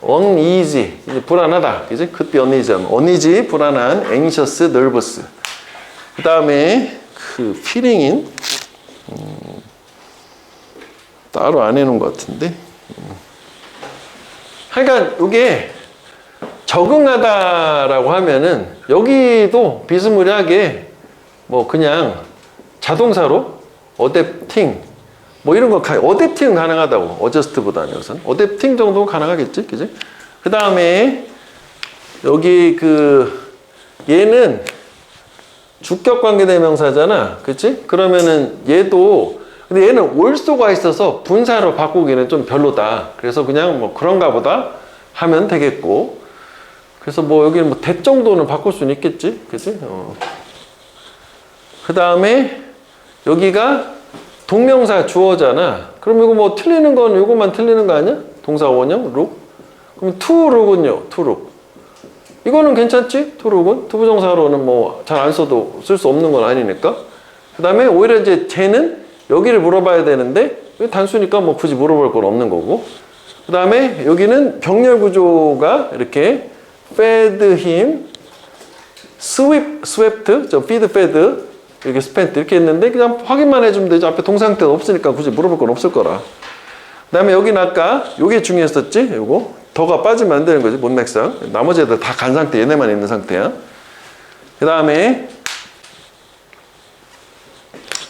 uneasy, 이제 불안하다, 그지? could be uneasy, uneasy 불안한, anxious, nervous. 그 다음에 그 feeling인 따로 안 해놓은 것 같은데. 하여간 이게 적응하다라고 하면은 여기도 비스무리하게 뭐 그냥 자동사로 adapting 뭐 이런 거 adapting은 가능하다고. adjust보다는 우선 adapting 정도는 가능하겠지, 그지? 그 다음에 여기 그 얘는 주격 관계대명사잖아, 그치? 그러면은 얘도, 근데 얘는 also가 있어서 분사로 바꾸기는 좀 별로다. 그래서 그냥 뭐 그런가 보다 하면 되겠고, 그래서 뭐 여기는 뭐 that 정도는 바꿀 수는 있겠지, 그치? 그 다음에 여기가 동명사 주어잖아. 그럼 이거 뭐 틀리는 건 이거만 틀리는 거 아니야? 동사 원형 look. 그럼 to look은요, to look. 이거는 괜찮지? to look은 투부정사로는 뭐 잘 안 써도 쓸 수 없는 건 아니니까. 그 다음에 오히려 이제 쟤는 여기를 물어봐야 되는데 단수니까 뭐 굳이 물어볼 건 없는 거고. 그 다음에 여기는 병렬 구조가 이렇게 fed him, swept, feed, fed, 이렇게 spent 이렇게 했는데 그냥 확인만 해주면 되죠. 앞에 동사 형태가 없으니까 굳이 물어볼 건 없을 거라. 그 다음에 여기는 아까 요게 중요했었지? 요거 더가 빠지면 안 되는 거지, 문맥상. 나머지 애들 다 간 상태, 얘네만 있는 상태야. 그 다음에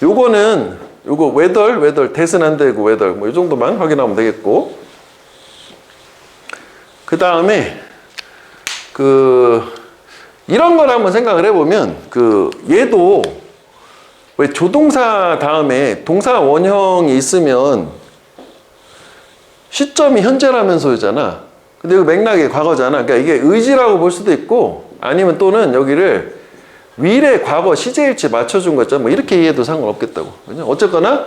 요거는 요거 whether 대신 안 되고 whether 뭐 이 정도만 확인하면 되겠고. 그 다음에 이런 걸 한번 생각을 해보면 얘도 왜 조동사 다음에 동사 원형이 있으면 시점이 현재라면서잖아. 근데 이거 맥락이 과거잖아. 그러니까 이게 의지라고 볼 수도 있고, 아니면 또는 여기를 미래 과거 시제일치 맞춰준 거잖아. 뭐 이렇게 이해해도 상관없겠다고. 그죠? 어쨌거나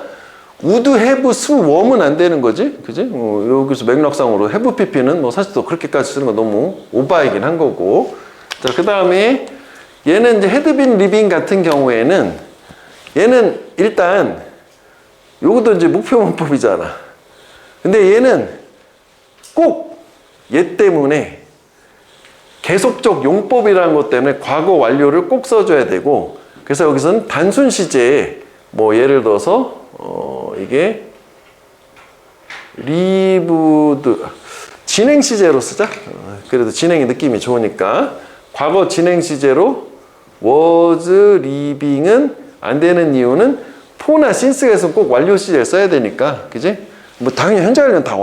would, have, swarm은 안 되는 거지, 그지? 여기서 맥락상으로 have pp는 뭐 사실 또 그렇게까지 쓰는 건 너무 오바이긴 한 거고. 자, 그 다음에 얘는 이제 had been living 같은 경우에는 얘는 일단 요것도 이제 목표 문법이잖아. 근데 얘는 꼭 얘 때문에 계속적 용법이라는 것 때문에 과거 완료를 꼭 써줘야 되고, 그래서 여기서는 단순 시제에 뭐 예를 들어서 이게 lived 진행 시제로 쓰자. 그래도 진행의 느낌이 좋으니까 과거 진행 시제로 was living은 안 되는 이유는 for나 since에서 꼭 완료 시제를 써야 되니까, 그지? 뭐 당연히 현재 완료는 다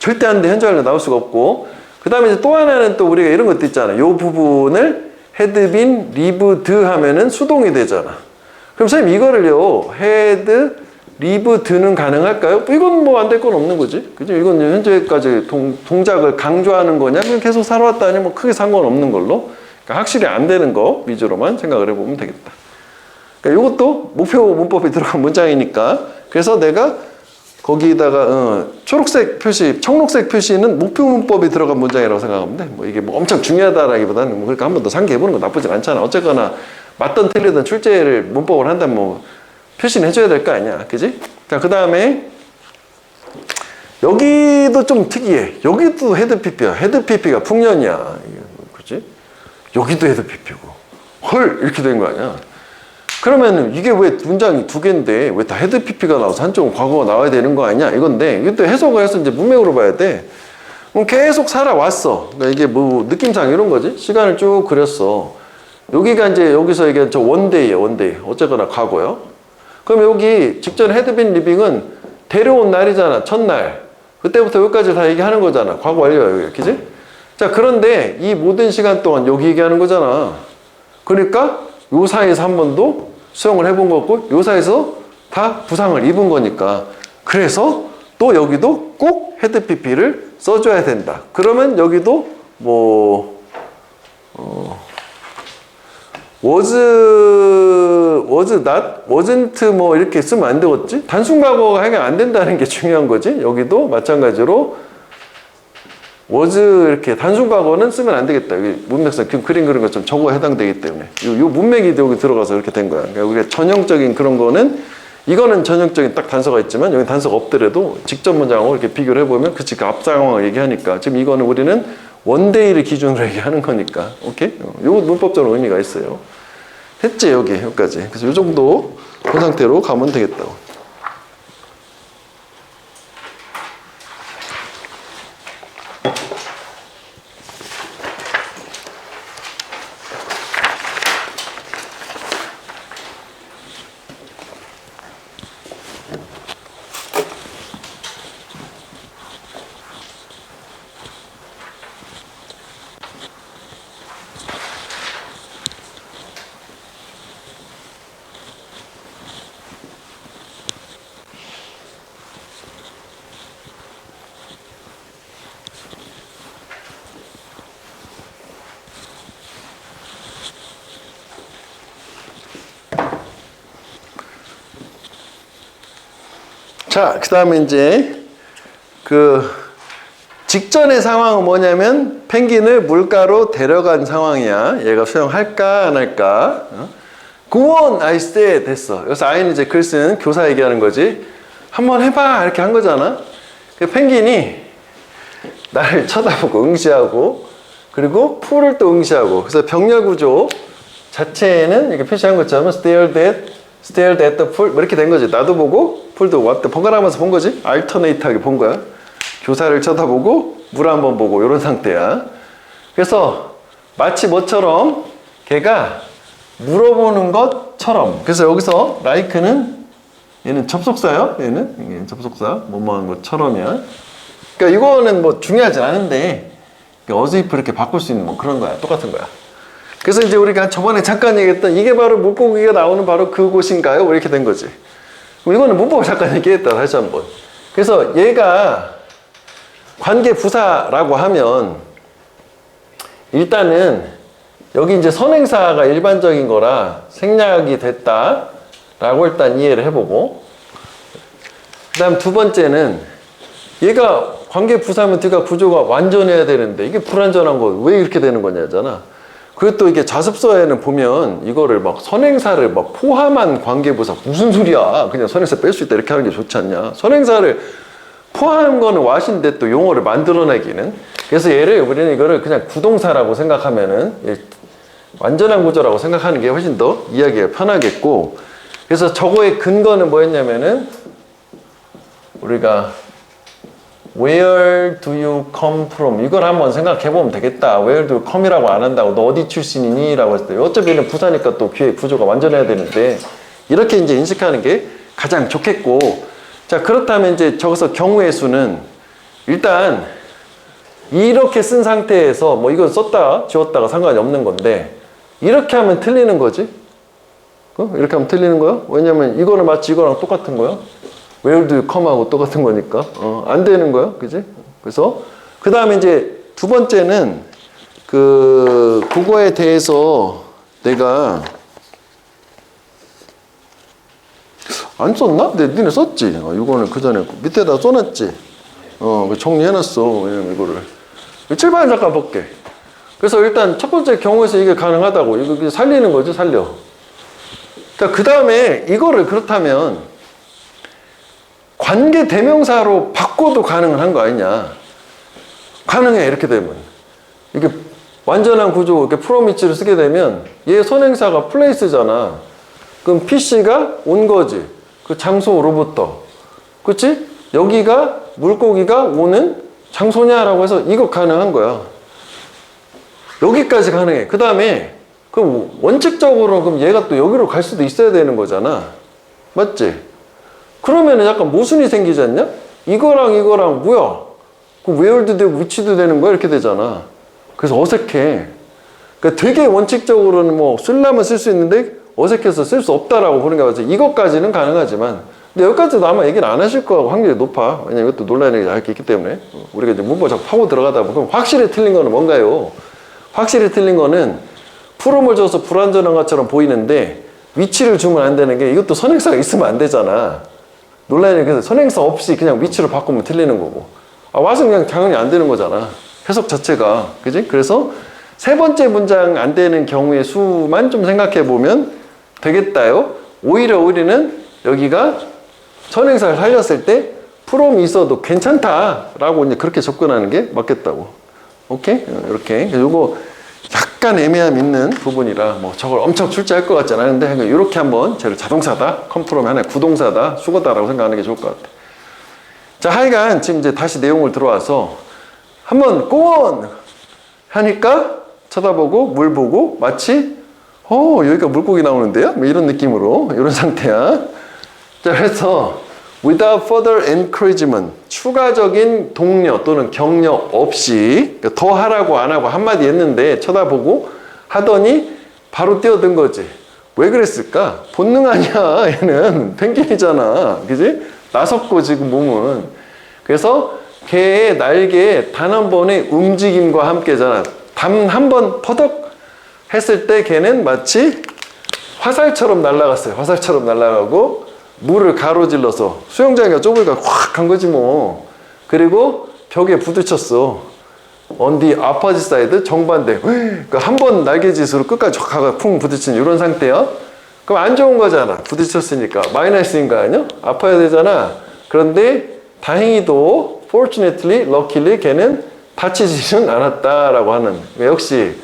절대 안 돼. 현재 완료 나올 수가 없고. 그 다음에 이제 또 하나는 또 우리가 이런 것도 있잖아. 요 부분을 had been lived 하면은 수동이 되잖아. 그럼 선생님 이거를요, had 리브드는 가능할까요? 이건 뭐 안 될 건 없는 거지. 그죠? 이건 현재까지 동작을 강조하는 거냐? 그냥 계속 살아왔다니 뭐 크게 상관없는 걸로. 그러니까 확실히 안 되는 거 위주로만 생각을 해보면 되겠다. 그러니까 이것도 목표 문법이 들어간 문장이니까. 그래서 내가 거기다가 초록색 표시, 청록색 표시는 목표 문법이 들어간 문장이라고 생각하면 돼. 뭐 이게 뭐 엄청 중요하다라기보다는 뭐 그러니까 한 번 더 상기해보는 거 나쁘진 않잖아. 어쨌거나 맞든 틀리든 출제를 문법을 한다면 뭐 표시는 해줘야 될 거 아니야. 그지? 자, 그 다음에 여기도 좀 특이해. 여기도 헤드 PP야. 헤드 PP가 풍년이야. 그지? 여기도 헤드 PP고. 헐! 이렇게 된 거 아니야. 그러면 이게 왜 문장이 두 개인데 왜 다 헤드 PP가 나와서 한쪽은 과거가 나와야 되는 거 아니야? 이건데 이것도 해석을 해서 이제 문맥으로 봐야 돼. 그럼 계속 살아왔어. 그러니까 이게 뭐 느낌상 이런 거지. 시간을 쭉 그렸어. 여기가 이제 여기서 이게 저 원데이야, 원데이. 어쨌거나 과거요. 그럼 여기 직전 헤드빈 리빙은 데려온 날이잖아, 첫날. 그때부터 여기까지 다 얘기하는 거잖아. 과거 완료야, 여기. 그지? 자, 그런데 이 모든 시간 동안 여기 얘기하는 거잖아. 그러니까 요 사이에서 한 번도 수영을 해본 거고, 요 사이에서 다 부상을 입은 거니까. 그래서 또 여기도 꼭 헤드 PP를 써줘야 된다. 그러면 여기도 뭐, was not, wasn't 뭐 이렇게 쓰면 안 되겠지? 단순 과거가 해결 안 된다는 게 중요한 거지. 여기도 마찬가지로 was 이렇게 단순 과거는 쓰면 안 되겠다. 여기 문맥상 그림 그린 것처럼 저거에 해당되기 때문에 요 문맥이 여기 들어가서 이렇게 된 거야. 그러니까 우리가 전형적인 그런 거는 이거는 전형적인 딱 단서가 있지만 여기 단서가 없더라도 직접 문장하고 이렇게 비교를 해보면 그치 그 앞 상황을 얘기하니까 지금 이거는 우리는 원데이를 기준으로 얘기하는 거니까 오케이? 요 문법적으로 의미가 있어요. 했지 여기까지. 그래서 요 정도 그 상태로 가면 되겠다고. 자, 그 다음에 이제 그 직전의 상황은 뭐냐면 펭귄을 물가로 데려간 상황이야. 얘가 수영할까 안 할까? Go on, I said. 됐어. 여기서 I는 이제 글 쓴 교사 얘기하는 거지. 한번 해봐 이렇게 한 거잖아. 그 펭귄이 나를 쳐다보고 응시하고 그리고 풀을 또 응시하고 그래서 병렬 구조 자체에는 이렇게 표시한 것처럼 stared at the pool 뭐 이렇게 된 거지. 나도 보고 풀도 왔다 번갈아가면서 본 거지. 알터네이트하게 본 거야. 교사를 쳐다보고 물 한번 보고 이런 상태야. 그래서 마치 뭐처럼 걔가 물어보는 것처럼. 그래서 여기서 like는 얘는 접속사요. 얘는 이게 접속사 뭐뭐한 것처럼이야. 그러니까 이거는 뭐 중요하지 않은데 어스이프 이렇게 바꿀 수 있는 뭐 그런 거야. 똑같은 거야. 그래서 이제 우리가 저번에 잠깐 얘기했던 이게 바로 물고기가 나오는 바로 그곳인가요? 이렇게 된 거지. 이거는 문법을 잠깐 얘기했다 다시 한번. 그래서 얘가 관계 부사라고 하면 일단은 여기 이제 선행사가 일반적인 거라 생략이 됐다라고 일단 이해를 해보고 그 다음 두 번째는 얘가 관계 부사면 뒤가 구조가 완전해야 되는데 이게 불완전한 거 왜 이렇게 되는 거냐잖아. 그리고 또 이게 자습서에는 보면 이거를 막 선행사를 막 포함한 관계부사 무슨 소리야. 그냥 선행사 뺄 수 있다 이렇게 하는 게 좋지 않냐. 선행사를 포함한 거는 와신데 또 용어를 만들어내기는. 그래서 얘를 우리는 이거를 그냥 구동사라고 생각하면은 완전한 구조라고 생각하는 게 훨씬 더 이해하기가 편하겠고. 그래서 저거의 근거는 뭐였냐면은 우리가 Where do you come from? 이걸 한번 생각해 보면 되겠다. Where do you come이라고 안 한다고. 너 어디 출신이니? 라고 했을 때 어차피 얘는 부사니까 또 귀의 구조가 완전해야 되는데 이렇게 이제 인식하는 게 가장 좋겠고. 자, 그렇다면 이제 저기서 경우의 수는 일단 이렇게 쓴 상태에서 뭐 이건 썼다 지웠다가 상관이 없는 건데 이렇게 하면 틀리는 거지. 이렇게 하면 틀리는 거야? 왜냐면 이거는 마치 이거랑 똑같은 거야. Where do you come하고 똑같은 거니까. 안 되는 거야. 그지? 그래서, 그 다음에 이제 두 번째는 그거에 대해서 내가 안 썼나? 니네 썼지? 이거는 그 전에 밑에다 써놨지? 정리해놨어. 왜냐면 이거를. 7번 잠깐 볼게. 그래서 일단 첫 번째 경우에서 이게 가능하다고. 이거 살리는 거지, 살려. 그 다음에 이거를 그렇다면 관계 대명사로 바꿔도 가능은 한 거 아니냐. 가능해, 이렇게 되면. 이게 완전한 구조, 이렇게 프로미치를 쓰게 되면 얘 선행사가 플레이스잖아. 그럼 PC가 온 거지. 그 장소로부터. 그치? 여기가 물고기가 오는 장소냐라고 해서 이거 가능한 거야. 여기까지 가능해. 그 다음에 그럼 원칙적으로 그럼 얘가 또 여기로 갈 수도 있어야 되는 거잖아. 맞지? 그러면은 약간 모순이 생기지 않냐? 이거랑 뭐야? 그 where도 되고 which도 되는 거야? 이렇게 되잖아. 그래서 어색해. 그러니까 되게 원칙적으로는 뭐 쓰려면 쓸 수 있는데 어색해서 쓸 수 없다라고 보는 게 맞아. 이것까지는 가능하지만 근데 여기까지도 아마 얘기를 안 하실 거라고 확률이 높아. 왜냐면 이것도 논란이 할 게 있기 때문에. 우리가 이제 문법 자꾸 파고 들어가다 보면 확실히 틀린 거는 뭔가요? 확실히 틀린 거는 프롬을 줘서 불완전한 것처럼 보이는데 위치를 주면 안 되는 게 이것도 선행사가 있으면 안 되잖아. 논란이 그래서 선행사 없이 그냥 위치를 바꾸면 틀리는 거고. 와서 그냥 당연히 안 되는 거잖아. 해석 자체가. 그지? 그래서 세 번째 문장 안 되는 경우의 수만 좀 생각해 보면 되겠다요. 오히려 우리는 여기가 선행사를 살렸을 때 프롬이 있어도 괜찮다라고 이제 그렇게 접근하는 게 맞겠다고. 오케이? 이렇게. 요거 약간 애매함 있는 부분이라 뭐 저걸 엄청 출제할 것 같지 않은데 이렇게 한번 쟤를 자동사다, 컨트롤이 하나의 구동사다, 수거다라고 생각하는 게 좋을 것 같아. 자, 하여간 지금 이제 다시 내용을 들어와서 한번 고원 하니까 쳐다보고 물 보고 마치 여기가 물고기 나오는데요? 뭐 이런 느낌으로 이런 상태야. 자, 그래서 without further encouragement 추가적인 독려 또는 격려 없이 더 하라고 안 하고 한마디 했는데 쳐다보고 하더니 바로 뛰어든 거지. 왜 그랬을까? 본능 아니야. 얘는 펭귄이잖아. 그지? 나섰고 지금 몸은. 그래서 개의 날개에 단 한 번의 움직임과 함께잖아. 단 한 번 퍼덕 했을 때 걔는 마치 화살처럼 날아갔어요. 화살처럼 날아가고 물을 가로질러서 수영장이가 좁으니까 확 간 거지 뭐. 그리고 벽에 부딪혔어. on the opposite side 정반대. 그러니까 한 번 날개짓으로 끝까지 쫙 가가 쿵 부딪힌 이런 상태야. 그럼 안 좋은 거잖아. 부딪혔으니까 마이너스인 거 아니야? 아파야 되잖아. 그런데 다행히도 fortunately, luckily 걔는 다치지는 않았다라고 하는. 역시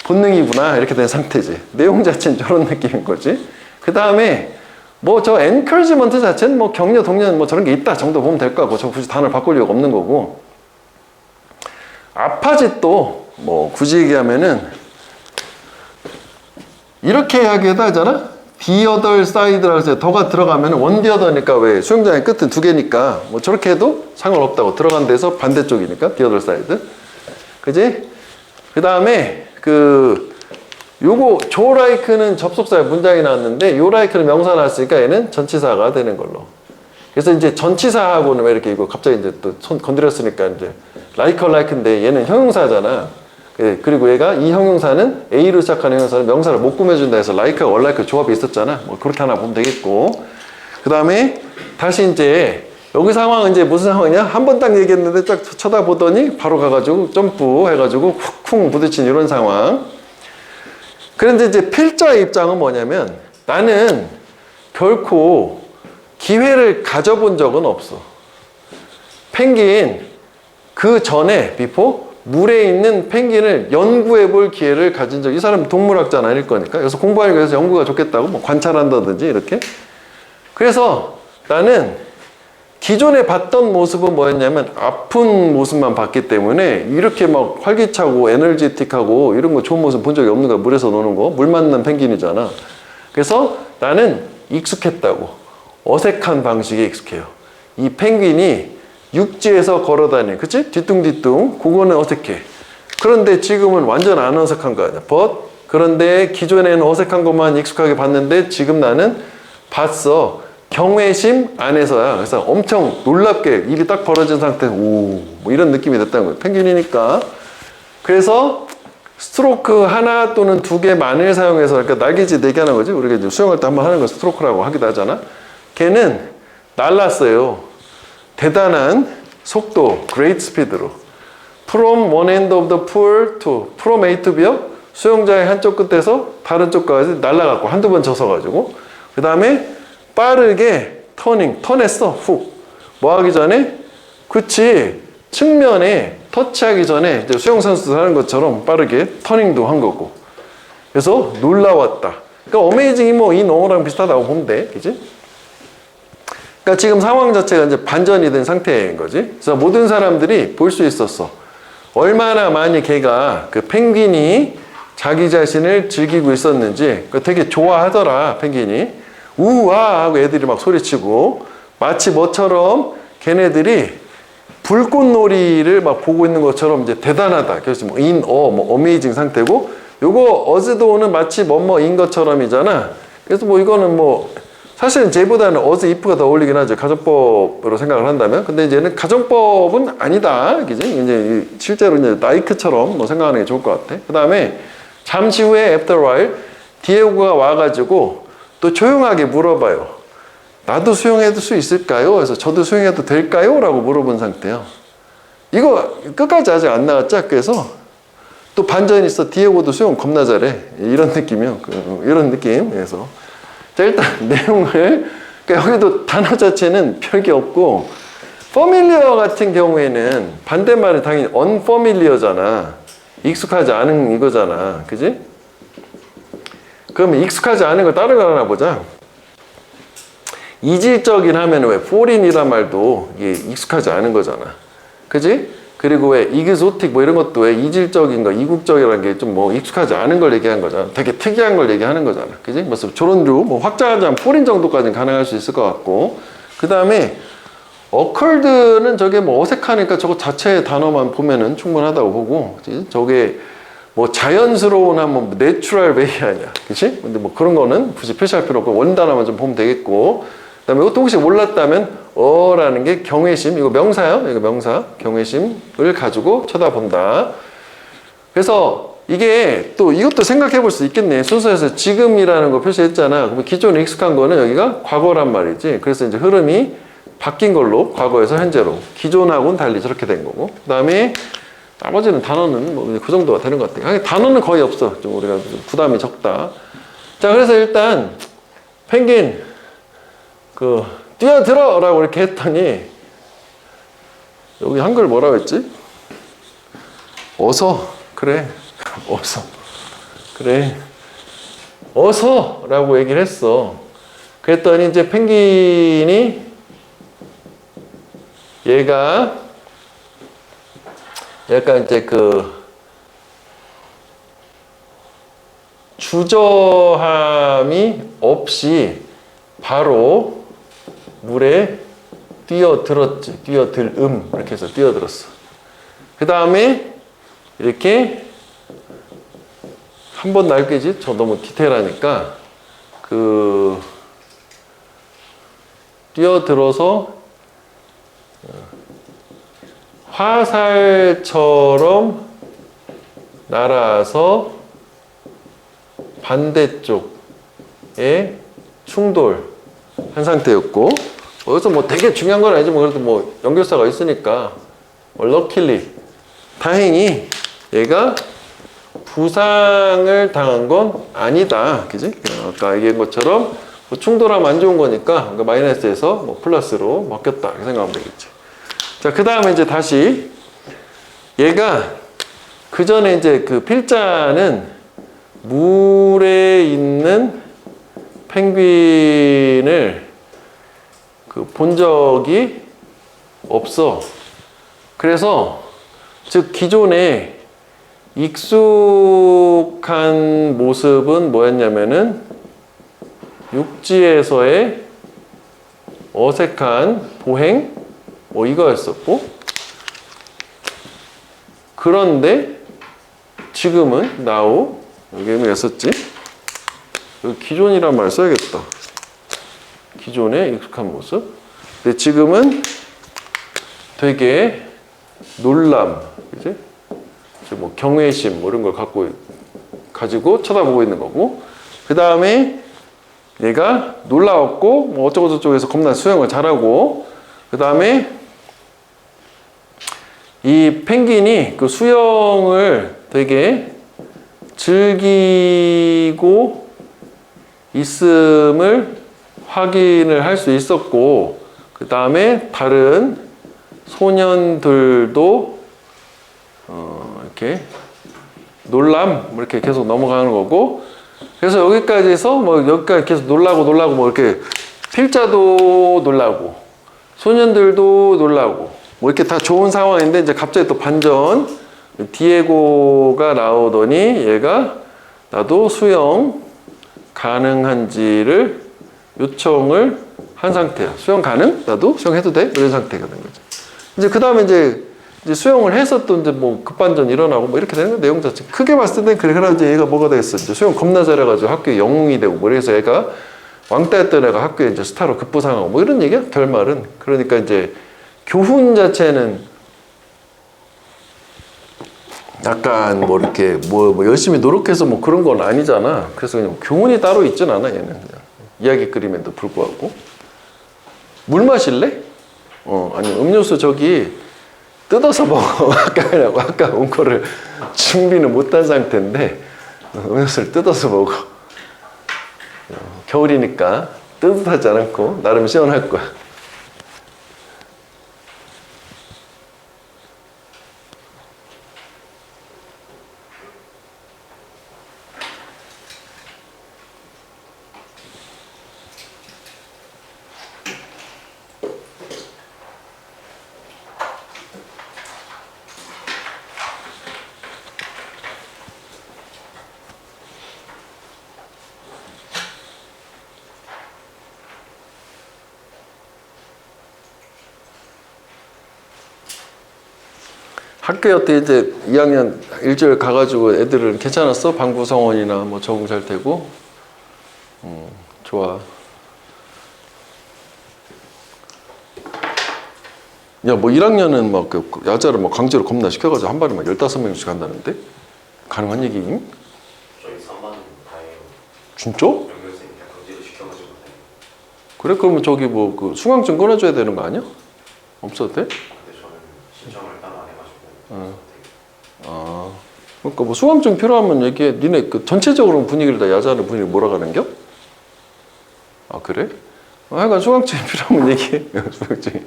본능이구나 이렇게 된 상태지. 내용 자체는 저런 느낌인 거지. 그 다음에 뭐 저 encouragement 자체는 뭐 격려, 독려는 뭐 저런 게 있다 정도 보면 될 거고 저 굳이 단어를 바꿀 이유가 없는 거고. 아파짓도 뭐 굳이 얘기하면은 이렇게 이야기해도 하잖아. the other side라고 해서 더가 들어가면 one the other니까 왜 수영장의 끝은 두 개니까 뭐 저렇게 해도 상관없다고. 들어간 데서 반대쪽이니까 the other side. 그지? 그 다음에 요거 조 라이크는 접속사에 문장이 나왔는데 요 라이크는 명사 나왔으니까 얘는 전치사가 되는 걸로. 그래서 이제 전치사하고는 왜 이렇게 이거 갑자기 이제 또 손 건드렸으니까 이제 라이크인데 얘는 형용사잖아. 그리고 얘가 이 형용사는 A로 시작하는 형용사는 명사를 못 꾸며준다 해서 라이크와 원라이크 조합이 있었잖아. 뭐 그렇게 하나 보면 되겠고. 그 다음에 다시 이제 여기 상황은 이제 무슨 상황이냐? 한 번 딱 얘기했는데 딱 쳐다보더니 바로 가가지고 점프 해가지고 쿵쿵 부딪힌 이런 상황. 그런데 이제 필자의 입장은 뭐냐면 나는 결코 기회를 가져본 적은 없어. 펭귄 그 전에 before 물에 있는 펭귄을 연구해 볼 기회를 가진 적, 이 사람은 동물학자는 아닐 거니까. 그래서 공부하기 위해서 연구가 좋겠다고 뭐 관찰한다든지 이렇게. 그래서 나는 기존에 봤던 모습은 뭐였냐면 아픈 모습만 봤기 때문에 이렇게 막 활기차고 에너지틱하고 이런 거 좋은 모습 본 적이 없는 거야. 물에서 노는 거. 물 만난 펭귄이잖아. 그래서 나는 익숙했다고. 어색한 방식에 익숙해요. 이 펭귄이 육지에서 걸어다니는, 그치? 뒤뚱뒤뚱. 그거는 어색해. 그런데 지금은 완전 안 어색한 거 아니야. But 그런데 기존에는 어색한 것만 익숙하게 봤는데 지금 나는 봤어. 경외심 안에서야. 그래서 엄청 놀랍게 입이 딱 벌어진 상태, 오, 뭐 이런 느낌이 됐다는 거예요. 펭귄이니까. 그래서 스트로크 하나 또는 두 개만을 사용해서, 그러니까 날개짓 4개 하는 거지. 우리가 이제 수영할 때 한번 하는 거 스트로크라고 하기도 하잖아. 걔는 날랐어요. 대단한 속도, great speed로. From one end of the pool to, from A to B요. 수영장의 한쪽 끝에서 다른 쪽까지 날아갔고, 한두 번 젖어가지고. 그 다음에 빠르게 턴했어. 훅. 뭐 하기 전에? 그치. 측면에 터치하기 전에 이제 수영선수들 하는 것처럼 빠르게 터닝도 한 거고. 그래서 놀라웠다. 그러니까 어메이징이 뭐 이 농어랑 비슷하다고 보면 돼. 그지? 그러니까 지금 상황 자체가 이제 반전이 된 상태인 거지. 그래서 모든 사람들이 볼 수 있었어. 얼마나 많이 걔가 그 펭귄이 자기 자신을 즐기고 있었는지 되게 좋아하더라. 펭귄이 우와 하고 애들이 막 소리치고 마치 뭐처럼 걔네들이 불꽃놀이를 막 보고 있는 것처럼 이제 대단하다. 그래서 뭐 뭐 어메이징 상태고, 요거 어즈도는 마치 뭐뭐인 것처럼이잖아. 그래서 뭐 이거는 뭐 사실은 쟤보다는 어즈 if가 더 어울리긴 하죠. 가정법으로 생각을 한다면. 근데 이제는 가정법은 아니다. 그지? 이제 실제로 이제 나이크처럼 뭐 생각하는 게 좋을 것 같아. 그 다음에 잠시 후에 after a while 디에고가 와가지고 또 조용하게 물어봐요. 나도 수영해도 수 있을까요? 그래서 저도 수영해도 될까요? 라고 물어본 상태예요. 이거 끝까지 아직 안 나왔죠? 학교에서 또 반전이 있어. 디에고도 수영 겁나 잘해. 이런 느낌이요. 이런 느낌. 그래서 자, 일단 내용을, 그러니까 여기도 단어 자체는 별게 없고, familiar 같은 경우에는 반대말은 당연히 unfamiliar잖아. 익숙하지 않은 이거잖아. 그지? 그러면 익숙하지 않은 걸 다른 거 하나 보자. 이질적인 하면 왜 foreign이란 말도 이게 익숙하지 않은 거잖아. 그지? 그리고 왜 exotic 뭐 이런 것도 왜 이질적인 거, 이국적이라는 게 좀 뭐 익숙하지 않은 걸 얘기한 거잖아. 되게 특이한 걸 얘기하는 거잖아. 그지? 뭐 저런 뭐 확장하자면 foreign 정도까지는 가능할 수 있을 것 같고. 그 다음에 occurred는 저게 뭐 어색하니까 저거 자체의 단어만 보면은 충분하다고 보고. 그치? 저게 뭐 자연스러운 하면 뭐 내추럴 웨이 아니야. 그치? 근데 뭐 그런 거는 굳이 표시할 필요 없고 원단어만 좀 보면 되겠고. 그 다음에 이것도 혹시 몰랐다면 라는 게 경외심. 이거 명사요. 이거 명사. 경외심을 가지고 쳐다본다. 그래서 이게 또 이것도 생각해 볼 수 있겠네. 순서에서 지금이라는 거 표시했잖아. 그러면 기존에 익숙한 거는 여기가 과거란 말이지. 그래서 이제 흐름이 바뀐 걸로 과거에서 현재로 기존하고는 달리 저렇게 된 거고. 그 다음에 나머지는 단어는 뭐 그 정도가 되는 것 같아요. 단어는 거의 없어. 좀 우리가 좀 부담이 적다. 자, 그래서 일단 펭귄 뛰어들어! 라고 이렇게 했더니 여기 한글 뭐라고 했지? 어서 그래 어서 그래 어서 라고 얘기를 했어. 그랬더니 이제 펭귄이 얘가 약간 이제 주저함이 없이 바로 물에 뛰어들었지. 이렇게 해서 뛰어들었어. 그 다음에 이렇게 한 번 날개짓, 저 너무 디테일하니까 뛰어들어서 화살처럼 날아서 반대쪽에 충돌한 상태였고, 여기서 뭐 되게 중요한 건 아니지만 그래도 뭐 연결사가 있으니까 luckily 다행히 얘가 부상을 당한 건 아니다. 그지? 아까 얘기한 것처럼 뭐 충돌하면 안 좋은 거니까 그러니까 마이너스에서 뭐 플러스로 바뀌었다 이렇게 생각하면 되겠지. 자, 그 다음에 이제 다시 얘가 그 전에 이제 그 필자는 물에 있는 펭귄을 본 적이 없어. 그래서 즉 기존에 익숙한 모습은 뭐였냐면은 육지에서의 어색한 보행 뭐 이거였었고, 그런데 지금은 now 여기 의미가 있었지? 여기 기존이란 말 써야겠다. 기존의 익숙한 모습. 근데 지금은 되게 놀람, 그지? 뭐 경외심 뭐 이런 걸 가지고 쳐다보고 있는 거고, 그 다음에 얘가 놀라웠고 뭐 어쩌고 저쩌고 해서 겁나 수영을 잘하고, 그 다음에 이 펭귄이 그 수영을 되게 즐기고 있음을 확인을 할 수 있었고, 그 다음에 다른 소년들도 이렇게 놀람 이렇게 계속 넘어가는 거고, 그래서 여기까지 해서 뭐 여기까지 계속 놀라고 뭐 이렇게 필자도 놀라고 소년들도 놀라고 뭐 이렇게 다 좋은 상황인데, 이제 갑자기 또 반전 디에고가 나오더니 얘가 나도 수영 가능한지를 요청을 한 상태야. 수영 가능? 나도 수영해도 돼? 이런 상태가 된 거죠. 이제 그 다음에 이제 수영을 해서 또 이제 뭐 급반전 일어나고 뭐 이렇게 되는 거, 내용 자체. 크게 봤을 때는 그래, 이제 얘가 뭐가 되겠어. 이제 수영 겁나 잘해가지고 학교에 영웅이 되고, 뭐 그래서 얘가 왕따였던 애가 학교에 이제 스타로 급부상하고 뭐 이런 얘기야, 결말은. 그러니까 이제 교훈 자체는 약간 뭐 이렇게 뭐 열심히 노력해서 뭐 그런 건 아니잖아. 그래서 그냥 교훈이 따로 있진 않아, 얘는. 그냥 이야기 그림에도 불구하고. 물 마실래? 아니, 음료수 저기 뜯어서 먹어. 아까 온 거를 준비는 못한 상태인데 음료수를 뜯어서 먹어. 겨울이니까 뜨뜻하지 않고 나름 시원할 거야. 학교에 어때 이제 2학년 일주일 가가지고 애들은 괜찮았어? 방구 성원이나 뭐 적응 잘 되고? 좋아. 야, 뭐 1학년은 막 그 야자를 뭐 강제로 겁나 시켜가지고 한 발에 막 15명씩 한다는데? 가능한 얘기임? 저희 3반 다예요. 진짜? 영양생이 강제로 시켜가지고 다예요. 그래? 그러면 저기 뭐 그 수강증 끊어줘야 되는 거 아니야? 없어도 돼? 근데 저는 신청을 따로 안 해가지고. 아, 그러니까 뭐 수강증 필요하면 얘기해. 니네 그 전체적으로 분위기를 다 야자하는 분위기 몰아가는겨? 아, 그래? 하여간 수강증이 필요하면 얘기해. 수강증이.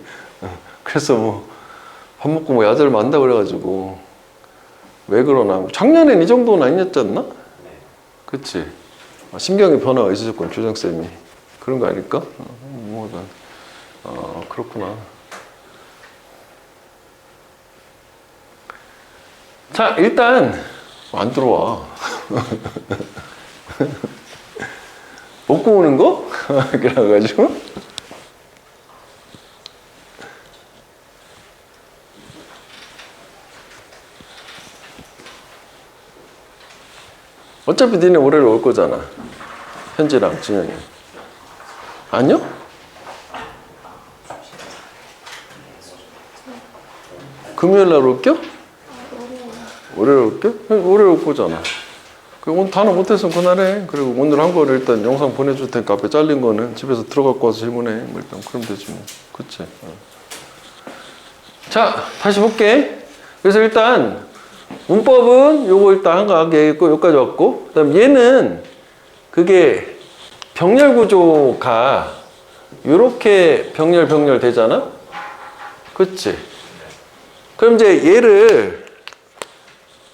그래서 뭐 밥 먹고 뭐 야자를 만다 그래가지고 왜 그러나. 작년엔 이 정도는 아니었지 않나? 네. 그치? 심경의 변화가 있으셨군, 조정쌤이. 그런 거 아닐까? 그렇구나. 자, 일단 안 들어와. 먹고 오는 거? 그래가지고 어차피 니네 월요일에 올 거잖아. 현지랑 진영이. 아니요? 금요일 날 올게요? 월요일 올게? 월요일 올 거잖아. 오늘 단어 못했으면 그날에. 그리고 오늘 한 거를 일단 영상 보내줄 테니까 앞에 잘린 거는 집에서 들어갖고 와서 질문해. 뭐 일단 그러면 되지 뭐. 그치? 자, 다시 볼게. 그래서 일단 문법은 요거 일단 한가하게 있고 여기까지 왔고, 그 다음 얘는 그게 병렬 구조가 요렇게 병렬 되잖아? 그치? 그럼 이제 얘를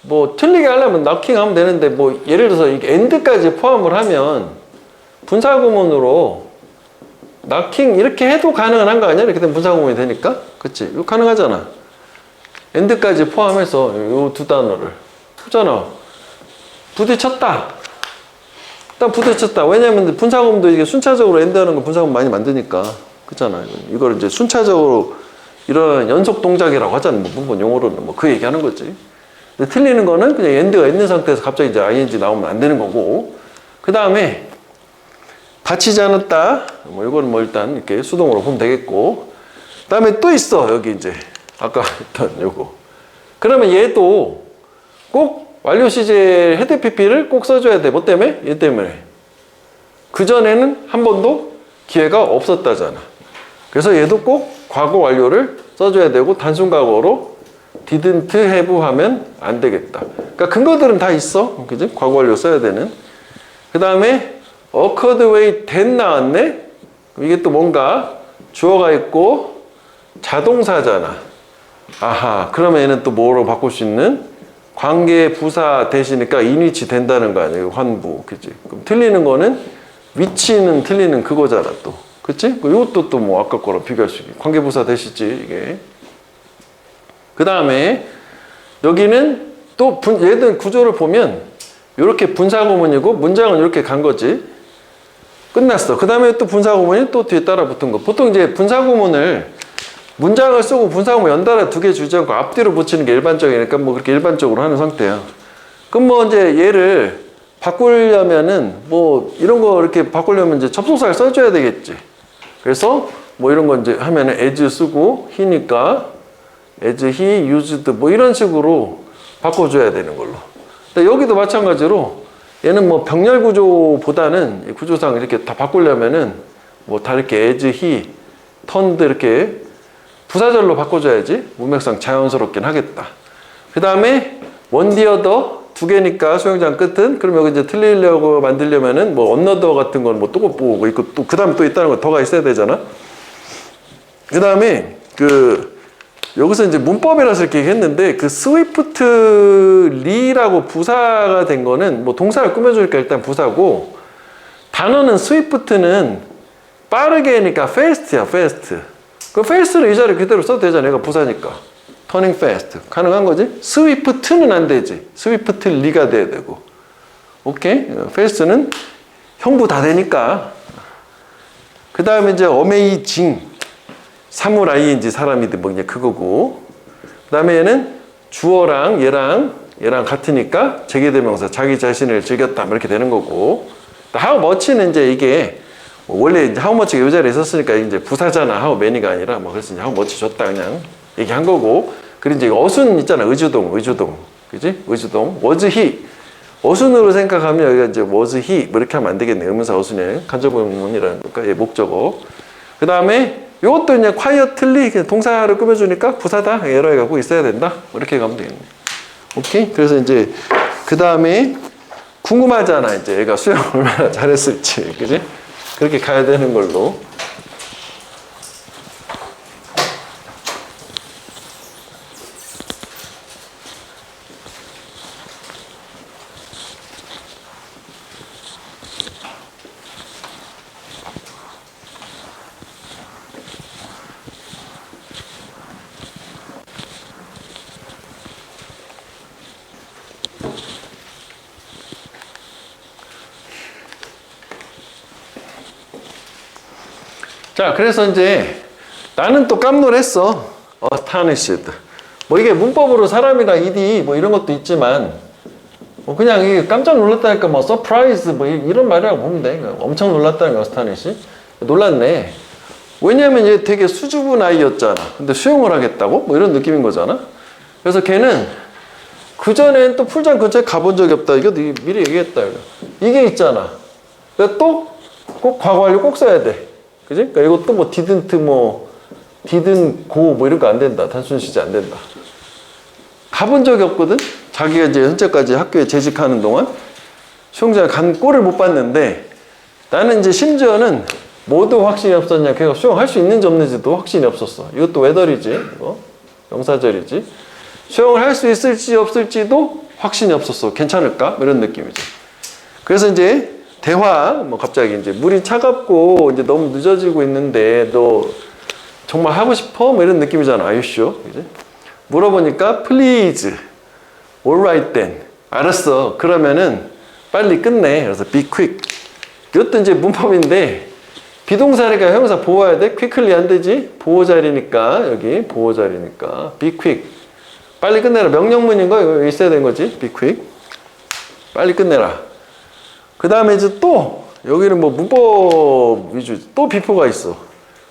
뭐 틀리게 하려면 너킹 하면 되는데, 뭐 예를 들어서 이게 엔드까지 포함을 하면 분사구문으로 너킹 이렇게 해도 가능한 거 아니야? 이렇게 되면 분사구문이 되니까. 그치? 이거 가능하잖아. 엔드까지 포함해서 요 두 단어를 푸잖아. 부딪혔다. 일단 부딪혔다. 왜냐면 분사구문도 이게 순차적으로 엔드하는 거 분사구문 많이 만드니까. 그렇잖아. 이걸 이제 순차적으로 이런 연속 동작이라고 하잖아. 뭐 문법 용어로는 뭐 그 얘기하는 거지. 근데 틀리는 거는 그냥 end가 있는 상태에서 갑자기 이제 ing 나오면 안 되는 거고. 그 다음에 받치지 않았다. 뭐 이거는 뭐 일단 이렇게 수동으로 보면 되겠고. 그 다음에 또 있어. 여기 이제 아까 했던 요거. 그러면 얘도 꼭 완료 시제 헤드 PP를 꼭 써줘야 돼. 뭐 때문에? 얘 때문에. 그전에는 한 번도 기회가 없었다잖아. 그래서 얘도 꼭 과거 완료를 써줘야 되고 단순 과거로 didn't have 하면 안 되겠다. 그러니까 근거들은 다 있어. 그지? 과거 완료 써야 되는. 그 다음에 occurred way then 나왔네. 이게 또 뭔가 주어가 있고 자동사잖아. 아하. 그러면 얘는 또 뭐로 바꿀 수 있는? 관계 부사 대시니까 인위치 된다는 거 아니에요. 환부. 그치? 그럼 틀리는 거는 위치는 틀리는 그거잖아 또. 그치? 이것도 또 뭐 아까 거랑 비교할 수 있게. 관계 부사 대시지 이게. 그 다음에 여기는 또 얘들 구조를 보면 이렇게 분사구문이고 문장은 이렇게 간 거지. 끝났어. 그 다음에 또 분사구문이 또 뒤에 따라 붙은 거. 보통 이제 분사구문을 문장을 쓰고 분사구문 연달아 두 개 주지 않고 앞뒤로 붙이는 게 일반적이니까 뭐 그렇게 일반적으로 하는 상태야. 그럼 뭐 이제 얘를 바꾸려면은 뭐 이런 거 이렇게 바꾸려면 이제 접속사를 써줘야 되겠지. 그래서 뭐 이런 거 이제 하면은 as 쓰고 he니까 as he used 뭐 이런 식으로 바꿔줘야 되는 걸로. 근데 여기도 마찬가지로 얘는 뭐 병렬 구조보다는 구조상 이렇게 다 바꾸려면은 뭐 다 이렇게 as he turned 이렇게 부사절로 바꿔줘야지 문맥상 자연스럽긴 하겠다. 그 다음에 one the other 두 개니까 수용장 끝은 그럼 여기 이제 틀리려고 만들려면은 뭐 another 같은 건 뭐 또 보고 있고 또 그 다음에 또 있다는 거 더가 있어야 되잖아. 그 다음에 여기서 이제 문법이라서 이렇게 했는데 그 swiftly라고 부사가 된 거는 뭐 동사를 꾸며주니까 일단 부사고 단어는 swift는 빠르게니까 fast야 fast. 그 fast를 이 자리 그대로 써도 되잖아. 얘가 부사니까. turning fast. 가능한 거지? swift는 안 되지. swiftly가 돼야 되고. 오케이? fast는 형부 다 되니까. 그 다음에 이제 amazing. 사물ING 사람이든 뭐 이제 그거고. 그 다음에 얘는 주어랑 얘랑 같으니까 제기대명사 자기 자신을 즐겼다. 이렇게 되는 거고. how much는 이제 이게 원래 이제 how much가 이 자리에 있었으니까 이제 부사잖아. how many가 아니라 뭐 그래서 이제 how much 줬다 그냥 얘기한 거고. 그리고 이제 어순 있잖아. 의주동. 그지? 의주동. was he. 어순으로 생각하면 여기가 이제 was he 뭐 이렇게 하면 안 되겠네. 의문사 어순에 간접의문이라는 거니까 얘 목적어. 그 다음에 이것도 이제 quietly 그냥 동사를 꾸며주니까 부사다. 에러에 갖고 있어야 된다. 이렇게 가면 되겠네. 오케이? 그래서 이제 그 다음에 궁금하잖아. 이제 얘가 수영 얼마나 잘했을지. 그지? 그렇게 가야 되는 걸로. 자, 그래서 이제 나는 또 깜놀했어. astonished. 뭐 이게 문법으로 사람이랑 ed 뭐 이런 것도 있지만 뭐 그냥 이게 깜짝 놀랐다니까 뭐 surprise 뭐 이런 말이라고 보면 돼. 엄청 놀랐다는 거 astonished. 놀랐네. 왜냐면 얘 되게 수줍은 아이였잖아. 근데 수용을 하겠다고? 뭐 이런 느낌인 거잖아. 그래서 걔는 그전엔 또 풀장 근처에 가본 적이 없다. 이거 미리 얘기했다. 이게 있잖아. 그러니까 또 꼭 과거 완료 꼭 써야 돼. 그지? 그러니까 이것도 뭐 didn't go 뭐 이런 거 안 된다. 단순 시제 안 된다. 가본 적이 없거든? 자기가 이제 현재까지 학교에 재직하는 동안 수용자가 간 꼴을 못 봤는데 나는 이제 심지어는 뭐도 확신이 없었냐. 걔가 수용할 수 있는지 없는지도 확신이 없었어. 이것도 whether이지. 명사절이지. 수용을 할 수 있을지 없을지도 확신이 없었어. 괜찮을까? 이런 느낌이죠. 그래서 이제 대화, 뭐 갑자기 이제 물이 차갑고 이제 너무 늦어지고 있는데 너 정말 하고 싶어? 뭐 이런 느낌이잖아. Are you sure? 그지? 물어보니까 please, alright then. 알았어. 그러면은 빨리 끝내. 그래서 be quick. 이것도 이제 문법인데 비동사니까 형용사 보호해야 돼? quickly 안 되지? 보호자리니까 여기 보호자리니까 be quick. 빨리 끝내라. 명령문인 거 이거 있어야 되는 거지. be quick. 빨리 끝내라. 그 다음에 이제 또 여기는 뭐 문법 위주 또 비포가 있어.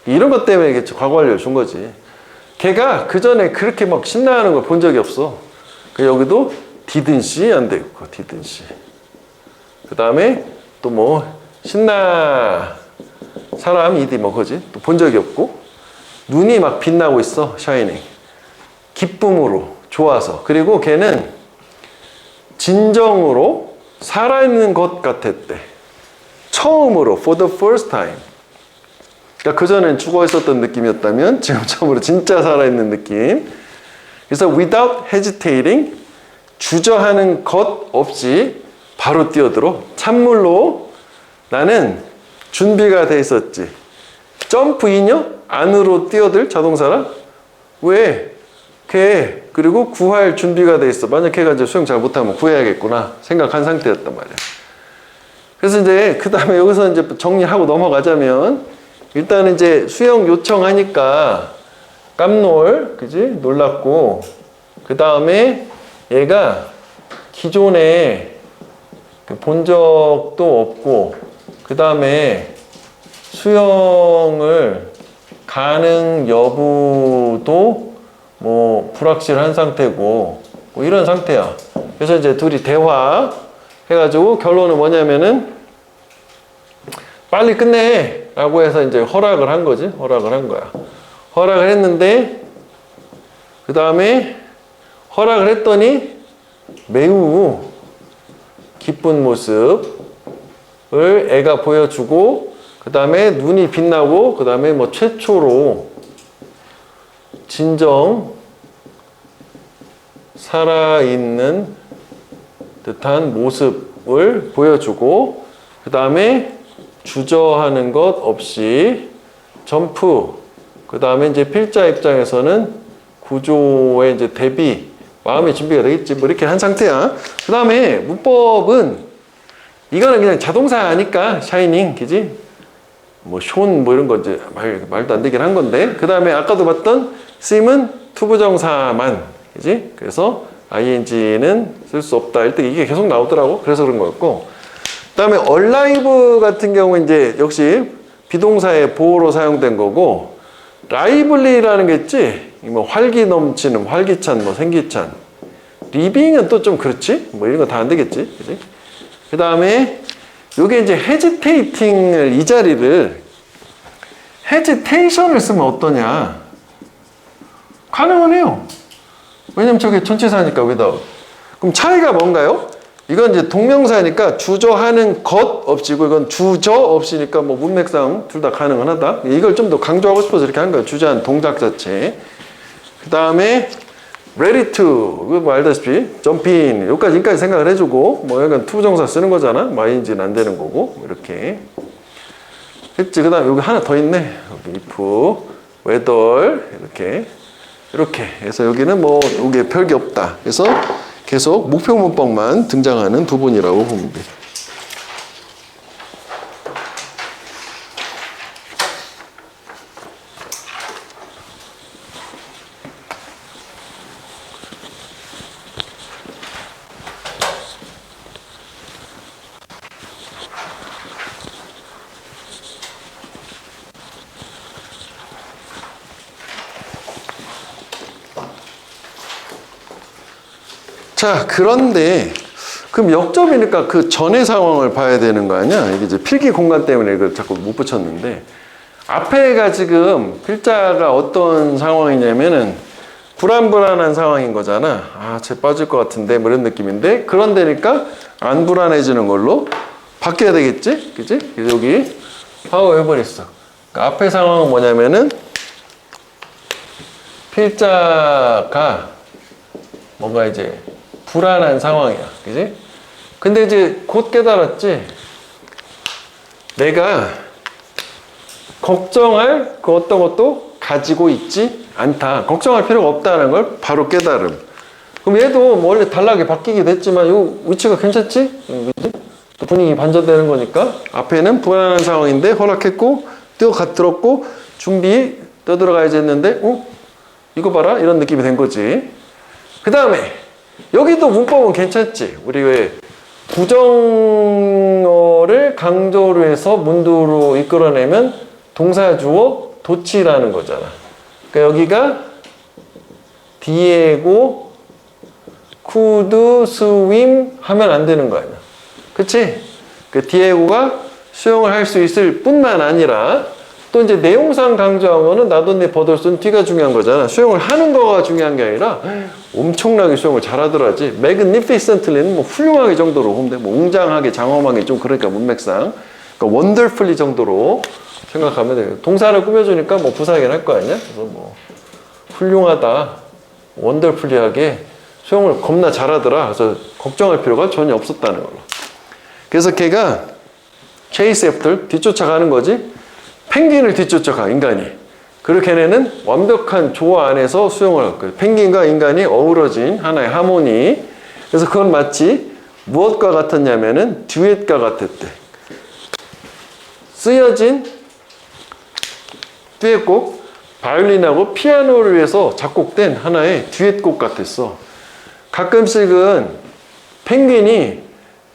이런 것 때문에 이게 과거 완료를 준 거지. 걔가 그 전에 그렇게 막 신나하는 걸 본 적이 없어. 그 여기도 didn't 안 되고 didn't. 그 다음에 또 뭐 신나 사람 이디 뭐 그지 또 본 적이 없고 눈이 막 빛나고 있어. shining. 기쁨으로 좋아서. 그리고 걔는 진정으로 살아있는 것 같았대. 처음으로 for the first time. 그러니까 그전엔 죽어 있었던 느낌이었다면 지금 처음으로 진짜 살아있는 느낌. 그래서 without hesitating, 주저하는 것 없이 바로 뛰어들어. 찬물로 나는 준비가 돼 있었지. 점프인요? 안으로 뛰어들 자동사라? 왜? 걔 그리고 구할 준비가 돼 있어. 만약 걔가 이제 수영 잘 못하면 구해야겠구나 생각한 상태였단 말이야. 그래서 이제 그 다음에 여기서 이제 정리하고 넘어가자면 일단은 이제 수영 요청하니까 깜놀, 그지? 놀랐고 그 다음에 얘가 기존에 본 적도 없고 그 다음에 수영을 가능 여부도 뭐 불확실한 상태고 뭐 이런 상태야. 그래서 이제 둘이 대화 해가지고 결론은 뭐냐면은 빨리 끝내 라고 해서 이제 허락을 한 거지. 허락을 한 거야. 허락을 했는데 그 다음에 허락을 했더니 매우 기쁜 모습을 애가 보여주고 그 다음에 눈이 빛나고 그 다음에 뭐 최초로 진정 살아있는 듯한 모습을 보여주고 그 다음에 주저하는 것 없이 점프 그 다음에 이제 필자 입장에서는 구조의 이제 대비 마음의 준비가 되겠지 뭐 이렇게 한 상태야. 그 다음에 문법은 이거는 그냥 자동사 아니까 샤이닝 그지 뭐 쇼는 뭐 이런 거 이제 말도 안 되긴 한 건데 그 다음에 아까도 봤던 sim은 투부정사만 그지 그래서 ing는 쓸 수 없다. 일단 이게 계속 나오더라고. 그래서 그런 거였고 그 다음에 alive 같은 경우는 이제 역시 비동사의 보호로 사용된 거고 lively라는 게 있지 뭐 활기 넘치는 활기찬 뭐 생기찬 living은 또 좀 그렇지 뭐 이런 거 다 안 되겠지 그지 그 다음에 요게 이제 hesitating을 이 자리를 hesitation을 쓰면 어떠냐 가능은 해요. 왜냐면 저게 전치사니까 without. 그럼 차이가 뭔가요? 이건 이제 동명사니까 주저하는 것 없이고 이건 주저 없이니까 뭐 문맥상 둘 다 가능은 하다. 이걸 좀 더 강조하고 싶어서 이렇게 한 거예요. 주저한 동작 자체. 그 다음에 ready to 이거 뭐 알다시피 jump in 여기까지 생각을 해주고 뭐 약간 투부정사 쓰는 거잖아. 마인지는 안 되는 거고 뭐 이렇게 했지. 그 다음에 여기 하나 더 있네. 여기 if, whether 이렇게 해서 여기는 뭐 이게 별게 없다. 그래서 계속 목표 문법만 등장하는 부분이라고 보면 돼. 자, 그런데 그럼 역점이니까 그 전의 상황을 봐야 되는 거 아니야? 이게 이제 필기 공간 때문에 이걸 자꾸 못 붙였는데 앞에가 지금 필자가 어떤 상황이냐면은 불안불안한 상황인 거잖아. 아, 쟤 빠질 것 같은데 뭐 이런 느낌인데 그런데니까 안 불안해지는 걸로 바뀌어야 되겠지? 그치? 그래서 여기 파워 해버렸어. 그러니까 앞에 상황은 뭐냐면은 필자가 뭔가 이제 불안한 상황이야. 그지? 근데 이제 곧 깨달았지? 내가 걱정할 그 어떤 것도 가지고 있지 않다. 걱정할 필요가 없다는 걸 바로 깨달음. 그럼 얘도 뭐 원래 단락이 바뀌기도 했지만 이 위치가 괜찮지? 그지? 또 분위기 반전되는 거니까 앞에는 불안한 상황인데 허락했고 뛰어들었고 준비 떠들어가야지 했는데 이거 봐라 이런 느낌이 된 거지. 그 다음에 여기도 문법은 괜찮지. 우리 왜 부정어를 강조로 해서 문도로 이끌어내면 동사 주어 도치라는 거잖아. 그러니까 여기가 디에고 could swim 하면 안 되는 거 아니야. 그치? 그 디에고가 수영을 할 수 있을 뿐만 아니라 또 이제 내용상 강조한 거는 나돈네 버들슨 뒤가 중요한 거잖아. 수영을 하는 거가 중요한 게 아니라 엄청나게 수영을 잘하더라지. magnificently는 뭐 훌륭하게 정도로 근데 뭐 웅장하게 장엄하게 좀 그러니까 문맥상 그러니까 wonderfully 정도로 생각하면 돼요. 동사를 꾸며주니까 뭐 부사하긴 할 거 아니야. 그래서 뭐 훌륭하다, wonderfully하게 수영을 겁나 잘하더라. 그래서 걱정할 필요가 전혀 없었다는 걸로. 그래서 걔가 chase after 뒤쫓아가는 거지. 펭귄을 뒤쫓아가 인간이. 그리고 걔네는 완벽한 조화 안에서 수영을 할 거예요. 펭귄과 인간이 어우러진 하나의 하모니. 그래서 그건 마치 무엇과 같았냐면은 듀엣과 같았대. 쓰여진 듀엣곡, 바이올린하고 피아노를 위해서 작곡된 하나의 듀엣곡 같았어. 가끔씩은 펭귄이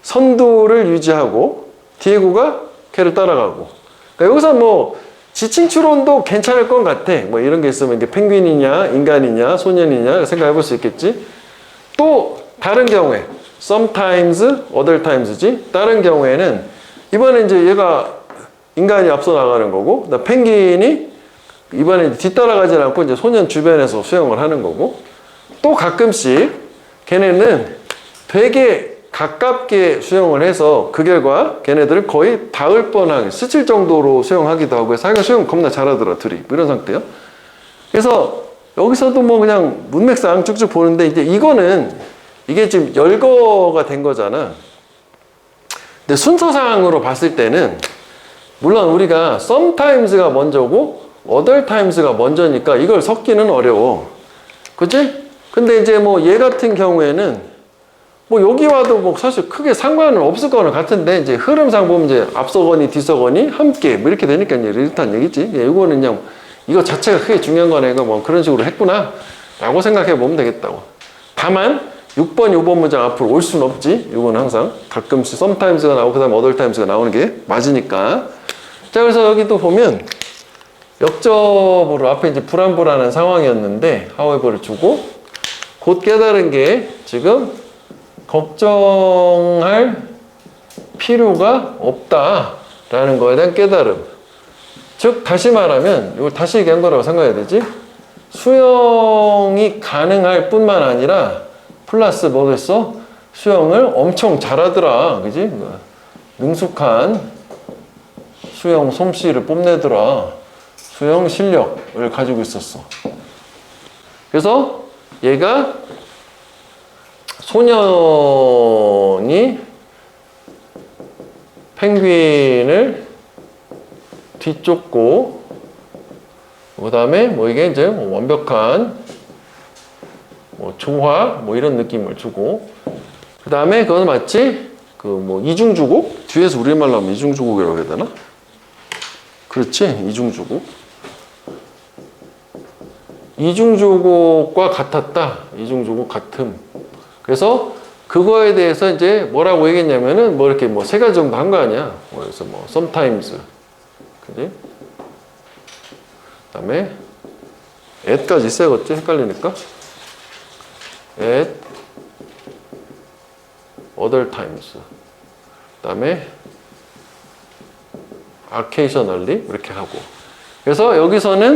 선두를 유지하고 디에고가 걔를 따라가고. 그러니까 여기서 뭐 지칭 추론도 괜찮을 것 같아. 뭐 이런 게 있으면 이게 펭귄이냐, 인간이냐, 소년이냐 생각해 볼 수 있겠지. 또 다른 경우에 sometimes, other times지. 다른 경우에는 이번에 이제 얘가 인간이 앞서 나가는 거고, 펭귄이 이번에 뒤따라가지 않고 이제 소년 주변에서 수영을 하는 거고, 또 가끔씩 걔네는 되게 가깝게 수영을 해서 그 결과 걔네들은 거의 닿을 뻔하게 스칠 정도로 수영하기도 하고 해서 자기가 수영 겁나 잘하더라 둘이 이런 상태요. 그래서 여기서도 뭐 그냥 문맥상 쭉쭉 보는데 이제 이거는 이게 지금 열거가 된 거잖아. 근데 순서상으로 봤을 때는 물론 우리가 sometimes가 먼저고 other times가 먼저니까 이걸 섞기는 어려워. 그치? 근데 이제 뭐 얘 같은 경우에는 뭐 여기와도 뭐 사실 크게 상관은 없을 거는 같은데 이제 흐름상 보면 이제 앞서거니 뒤서거니 함께 뭐 이렇게 되니까 이제 이렇다는 얘기지. 예, 이거는 그냥 이거 자체가 크게 중요한 거네. 이거 뭐 그런 식으로 했구나 라고 생각해 보면 되겠다고. 다만 6번, 5번 문장 앞으로 올 수는 없지. 이건 항상 가끔씩 sometimes가 나오고 그 다음에 other times가 나오는 게 맞으니까. 자, 그래서 여기도 보면 역접으로 앞에 이제 불안불안한 상황이었는데 however를 주고 곧 깨달은 게 지금 걱정할 필요가 없다라는 거에 대한 깨달음. 즉 다시 말하면 이걸 다시 얘기한 거라고 생각해야 되지. 수영이 가능할 뿐만 아니라 플러스 뭐 됐어? 수영을 엄청 잘하더라. 그지? 능숙한 수영 솜씨를 뽐내더라. 수영 실력을 가지고 있었어. 그래서 얘가 소년이 펭귄을 뒤쫓고 그 다음에 뭐 이게 이제 뭐 완벽한 뭐 조화 뭐 이런 느낌을 주고 그 다음에 그건 마치 그 뭐 이중주곡 뒤에서 우리말로 하면 이중주곡이라고 해야 되나? 그렇지 이중주곡 이중주곡과 같았다. 이중주곡 같음. 그래서 그거에 대해서 이제 뭐라고 얘기했냐면은 뭐 이렇게 뭐 세 가지 정도 한 거 아니야. 그래서 뭐 sometimes, 그지? 그다음에 at까지 있어야겠지. 헷갈리니까. at other times. 그다음에 occasionally 이렇게 하고. 그래서 여기서는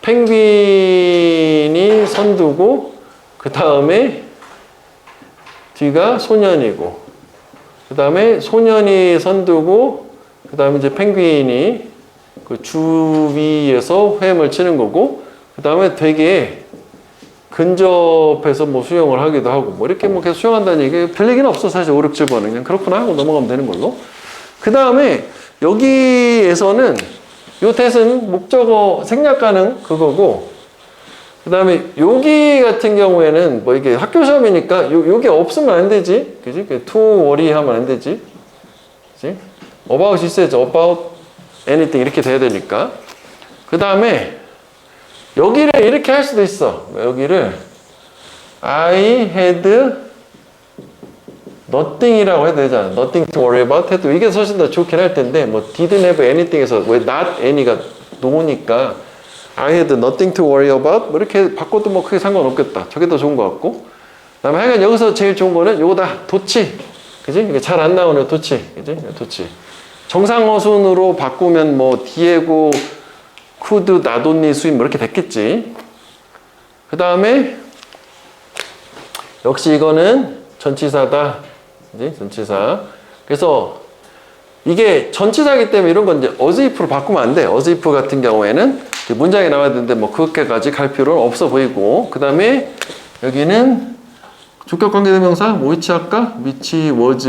펭귄이 선두고 그 다음에 뒤가 소년이고 그 다음에 소년이 선두고 그 다음에 이제 펭귄이 그 주위에서 헤엄을 치는 거고 그 다음에 되게 근접해서 뭐 수영을 하기도 하고 뭐 이렇게 뭐 계속 수영한다는 얘기 별 얘기는 없어 사실 5, 6, 7번은 그냥 그렇구나 하고 넘어가면 되는 걸로. 그 다음에 여기에서는 요 대은 목적어 생략 가능 그거고 그 다음에 여기 같은 경우에는 뭐 이게 학교 시험이니까 요게 없으면 안 되지 그지? to worry 하면 안 되지 그지? about 있어야지 about anything 이렇게 돼야 되니까 그 다음에 여기를 이렇게 할 수도 있어. 여기를 I had nothing이라고 해도 되잖아. nothing to worry about 해도 이게 훨씬 더 좋긴 할 텐데 뭐 didn't have anything에서 왜 not any가 노니까 I had nothing to worry about 뭐 이렇게 바꿔도 뭐 크게 상관없겠다. 저게 더 좋은 것 같고 그 다음에 하여간 여기서 제일 좋은 거는 요거다. 도치. 그지? 이게 잘 안 나오네요. 도치. 그지? 도치. 정상어순으로 바꾸면 뭐 디에고 쿠드 나돈니 수임 뭐 이렇게 됐겠지. 그 다음에 역시 이거는 전치사다. 그지? 전치사. 그래서 이게 전치사이기 때문에 이런 건 이제 어즈이프로 바꾸면 안 돼. 어즈이프 같은 경우에는 문장이 나와야 되는데 뭐 그렇게까지 갈 필요는 없어 보이고 그 다음에 여기는 주격관계대명사 뭐 위치 할까? 위치 was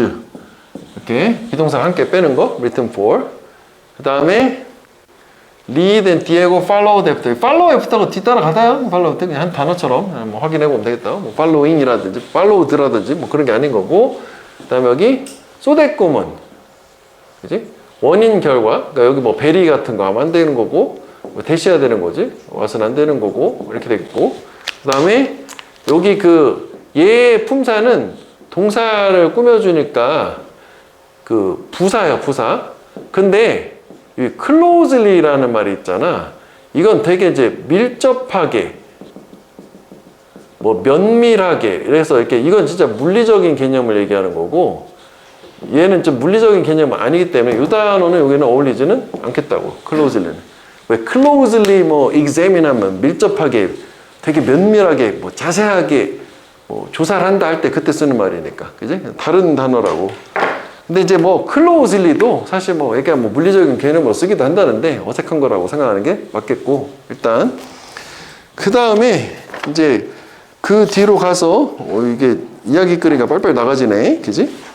이렇게 비동사 함께 빼는 거 written for 그 다음에 lead and Diego followed after follow after가 뒤따라가다요 follow after 그냥 한 단어처럼 뭐 확인해 보면 되겠다 뭐 following이라든지 followed라든지 뭐 그런 게 아닌 거고 그 다음에 여기 so that 꿈은 그지? 원인 결과 그러니까 여기 뭐 베리 같은 거 하면 안 되는 거고 뭐 대시해야 되는 거지 와서는 안 되는 거고 이렇게 되겠고 그 다음에 여기 그 얘 품사는 동사를 꾸며주니까 그 부사예요 부사 근데 이 closely라는 말이 있잖아 이건 되게 이제 밀접하게 뭐 면밀하게 그래서 이렇게 이건 진짜 물리적인 개념을 얘기하는 거고 얘는 좀 물리적인 개념은 아니기 때문에 이 단어는 여기는 어울리지는 않겠다고 closelly는 왜 closely 뭐 examine 하면 밀접하게 되게 면밀하게 뭐 자세하게 뭐 조사를 한다 할 때 그때 쓰는 말이니까 그지? 다른 단어라고 근데 이제 뭐 closelly도 사실 뭐 얘가 뭐 물리적인 개념으로 쓰기도 한다는데 어색한 거라고 생각하는 게 맞겠고 일단 그 다음에 이제 그 뒤로 가서 이게 이야기거리가 빨빨 나가지네 그지?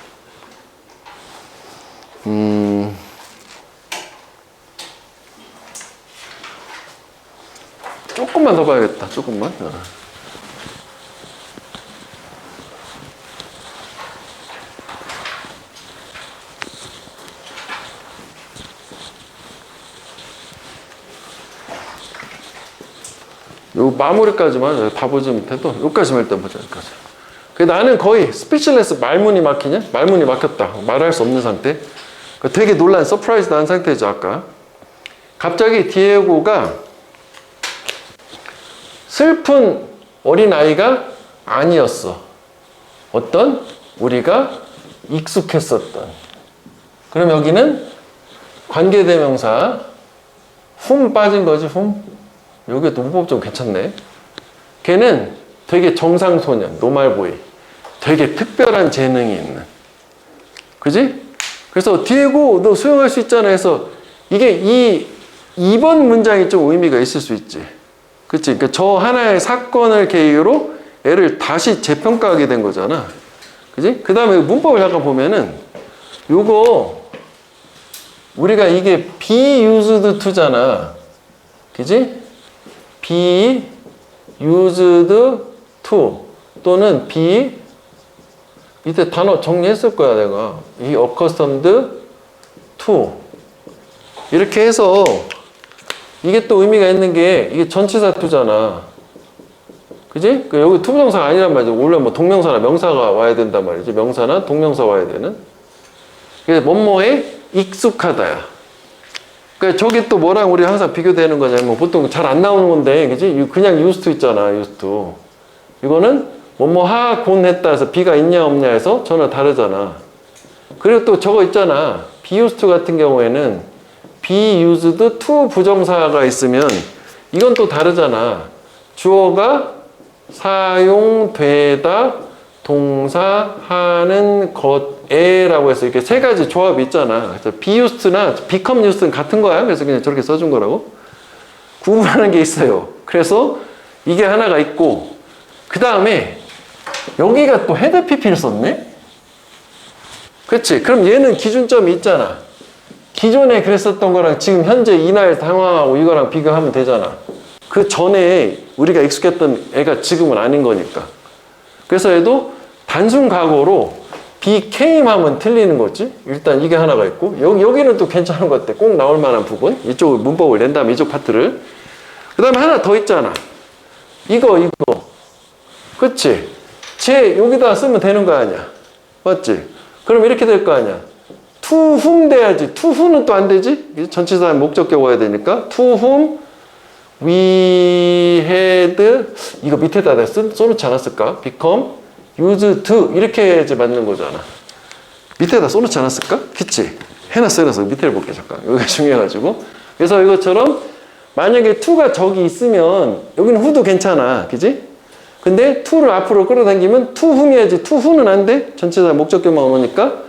조금만 더 봐야겠다 조금만 요 마무리까지만 다 보지 못해도 여기까지만 일단 보자 여기까지 나는 거의 스피치레스 말문이 막히냐? 말문이 막혔다 말할 수 없는 상태 되게 놀란 서프라이즈 난 상태죠 아까 갑자기 디에고가 슬픈 어린아이가 아니었어 어떤? 우리가 익숙했었던 그럼 여기는 관계대명사 훔 빠진 거지 훔 여기 문법 좀 괜찮네. 걔는 되게 정상소년, 노말보이. 되게 특별한 재능이 있는. 그지? 그래서 디에고 너 수용할 수 있잖아 해서 이게 2번 문장이 좀 의미가 있을 수 있지. 그치? 그러니까 저 하나의 사건을 계기로 애를 다시 재평가하게 된 거잖아. 그지? 그 다음에 문법을 잠깐 보면은 요거 우리가 이게 be used to잖아. 그지? be used to 또는 be 이때 단어 정리했을 거야 내가 이 accustomed to 이렇게 해서 이게 또 의미가 있는 게 이게 전치사 to잖아 그지? 여기 투부정사가 아니란 말이죠 원래 뭐 동명사나 명사가 와야 된단 말이지 명사나 동명사 와야 되는 그래서 뭐뭐에 익숙하다야 그러니까 저게 또 뭐랑 우리 항상 비교되는 거냐면 보통 잘 안 나오는 건데 그지? 그냥 used to 있잖아 used to 이거는 뭐뭐 하곤 했다 해서 be가 있냐 없냐 해서 전혀 다르잖아 그리고 또 저거 있잖아 be used to 같은 경우에는 be used to 부정사가 있으면 이건 또 다르잖아 주어가 사용되다 동사하는 것에라고 해서 이렇게 세 가지 조합이 있잖아. 그래서 be used나 become used는 같은 거야. 그래서 그냥 저렇게 써준 거라고. 구분하는 게 있어요. 그래서 이게 하나가 있고 그 다음에 여기가 또 헤드 PP를 썼네? 그렇지? 그럼 얘는 기준점이 있잖아. 기존에 그랬었던 거랑 지금 현재 이날 상황하고 이거랑 비교하면 되잖아. 그 전에 우리가 익숙했던 애가 지금은 아닌 거니까. 그래서 얘도 단순 과거로 became 하면 틀리는 거지. 일단 이게 하나가 있고 여기는 또 괜찮은 것 같아. 꼭 나올 만한 부분. 이쪽 문법을 낸 다음에 이쪽 파트를. 그 다음에 하나 더 있잖아. 이거. 그치? 쟤 여기다 쓰면 되는 거 아니야. 맞지? 그럼 이렇게 될 거 아니야. to whom 돼야지. to who는 또 안 되지? 전치사 목적격 와야 되니까. to whom we had, 이거 밑에다 내가 써놓지 않았을까? become used to 이렇게 이제 맞는 거잖아. 밑에다 써놓지 않았을까? 그치? 해놨어. 밑에를 볼게 잠깐. 여기가 중요해가지고. 그래서 이것처럼 만약에 to가 저기 있으면 여기는 who도 괜찮아. 그지? 근데 to를 앞으로 끌어당기면 to whom이야지. to who는 안 돼. 전치사 목적격만 오니까.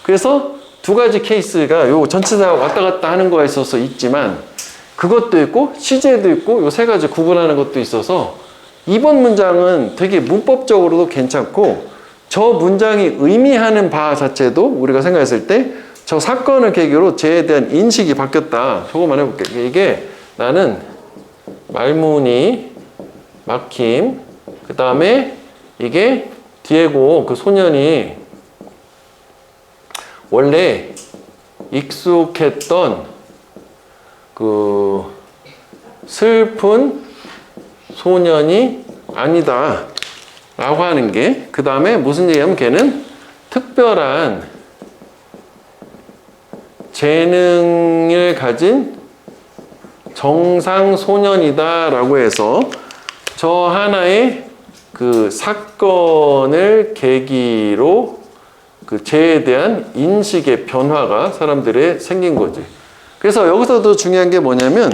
그래서 두 가지 케이스가 요 전치사가 왔다 갔다 하는 거에 있어서 있지만 그것도 있고 시제도 있고 요 세 가지 구분하는 것도 있어서 이번 문장은 되게 문법적으로도 괜찮고 저 문장이 의미하는 바 자체도 우리가 생각했을 때 저 사건을 계기로 쟤에 대한 인식이 바뀌었다. 저거만 해볼게. 이게 나는 말문이 막힘, 그 다음에 이게 디에고 그 소년이 원래 익숙했던 그 슬픈 소년이 아니다 라고 하는 게, 그 다음에 무슨 얘기하면 걔는 특별한 재능을 가진 정상 소년이다 라고 해서 저 하나의 그 사건을 계기로 그 죄에 대한 인식의 변화가 사람들의 생긴 거지. 그래서 여기서도 중요한 게 뭐냐면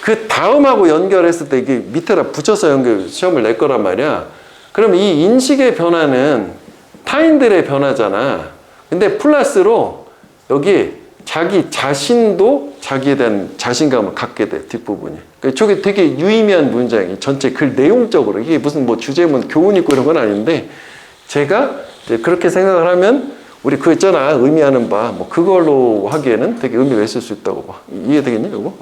그 다음하고 연결했을 때 이게 밑에다 붙여서 시험을 낼 거란 말이야. 그럼 이 인식의 변화는 타인들의 변화잖아. 근데 플러스로 여기 자기 자신도 자기에 대한 자신감을 갖게 돼, 뒷부분이. 그러니까 저게 되게 유의미한 문장이 전체 글 내용적으로 이게 무슨 뭐 주제문 교훈 있고 이런 건 아닌데 제가 이제 그렇게 생각을 하면 우리 그거 있잖아 의미하는 바 뭐 그걸로 하기에는 되게 의미가 있을 수 있다고 봐. 이해되겠니 이거?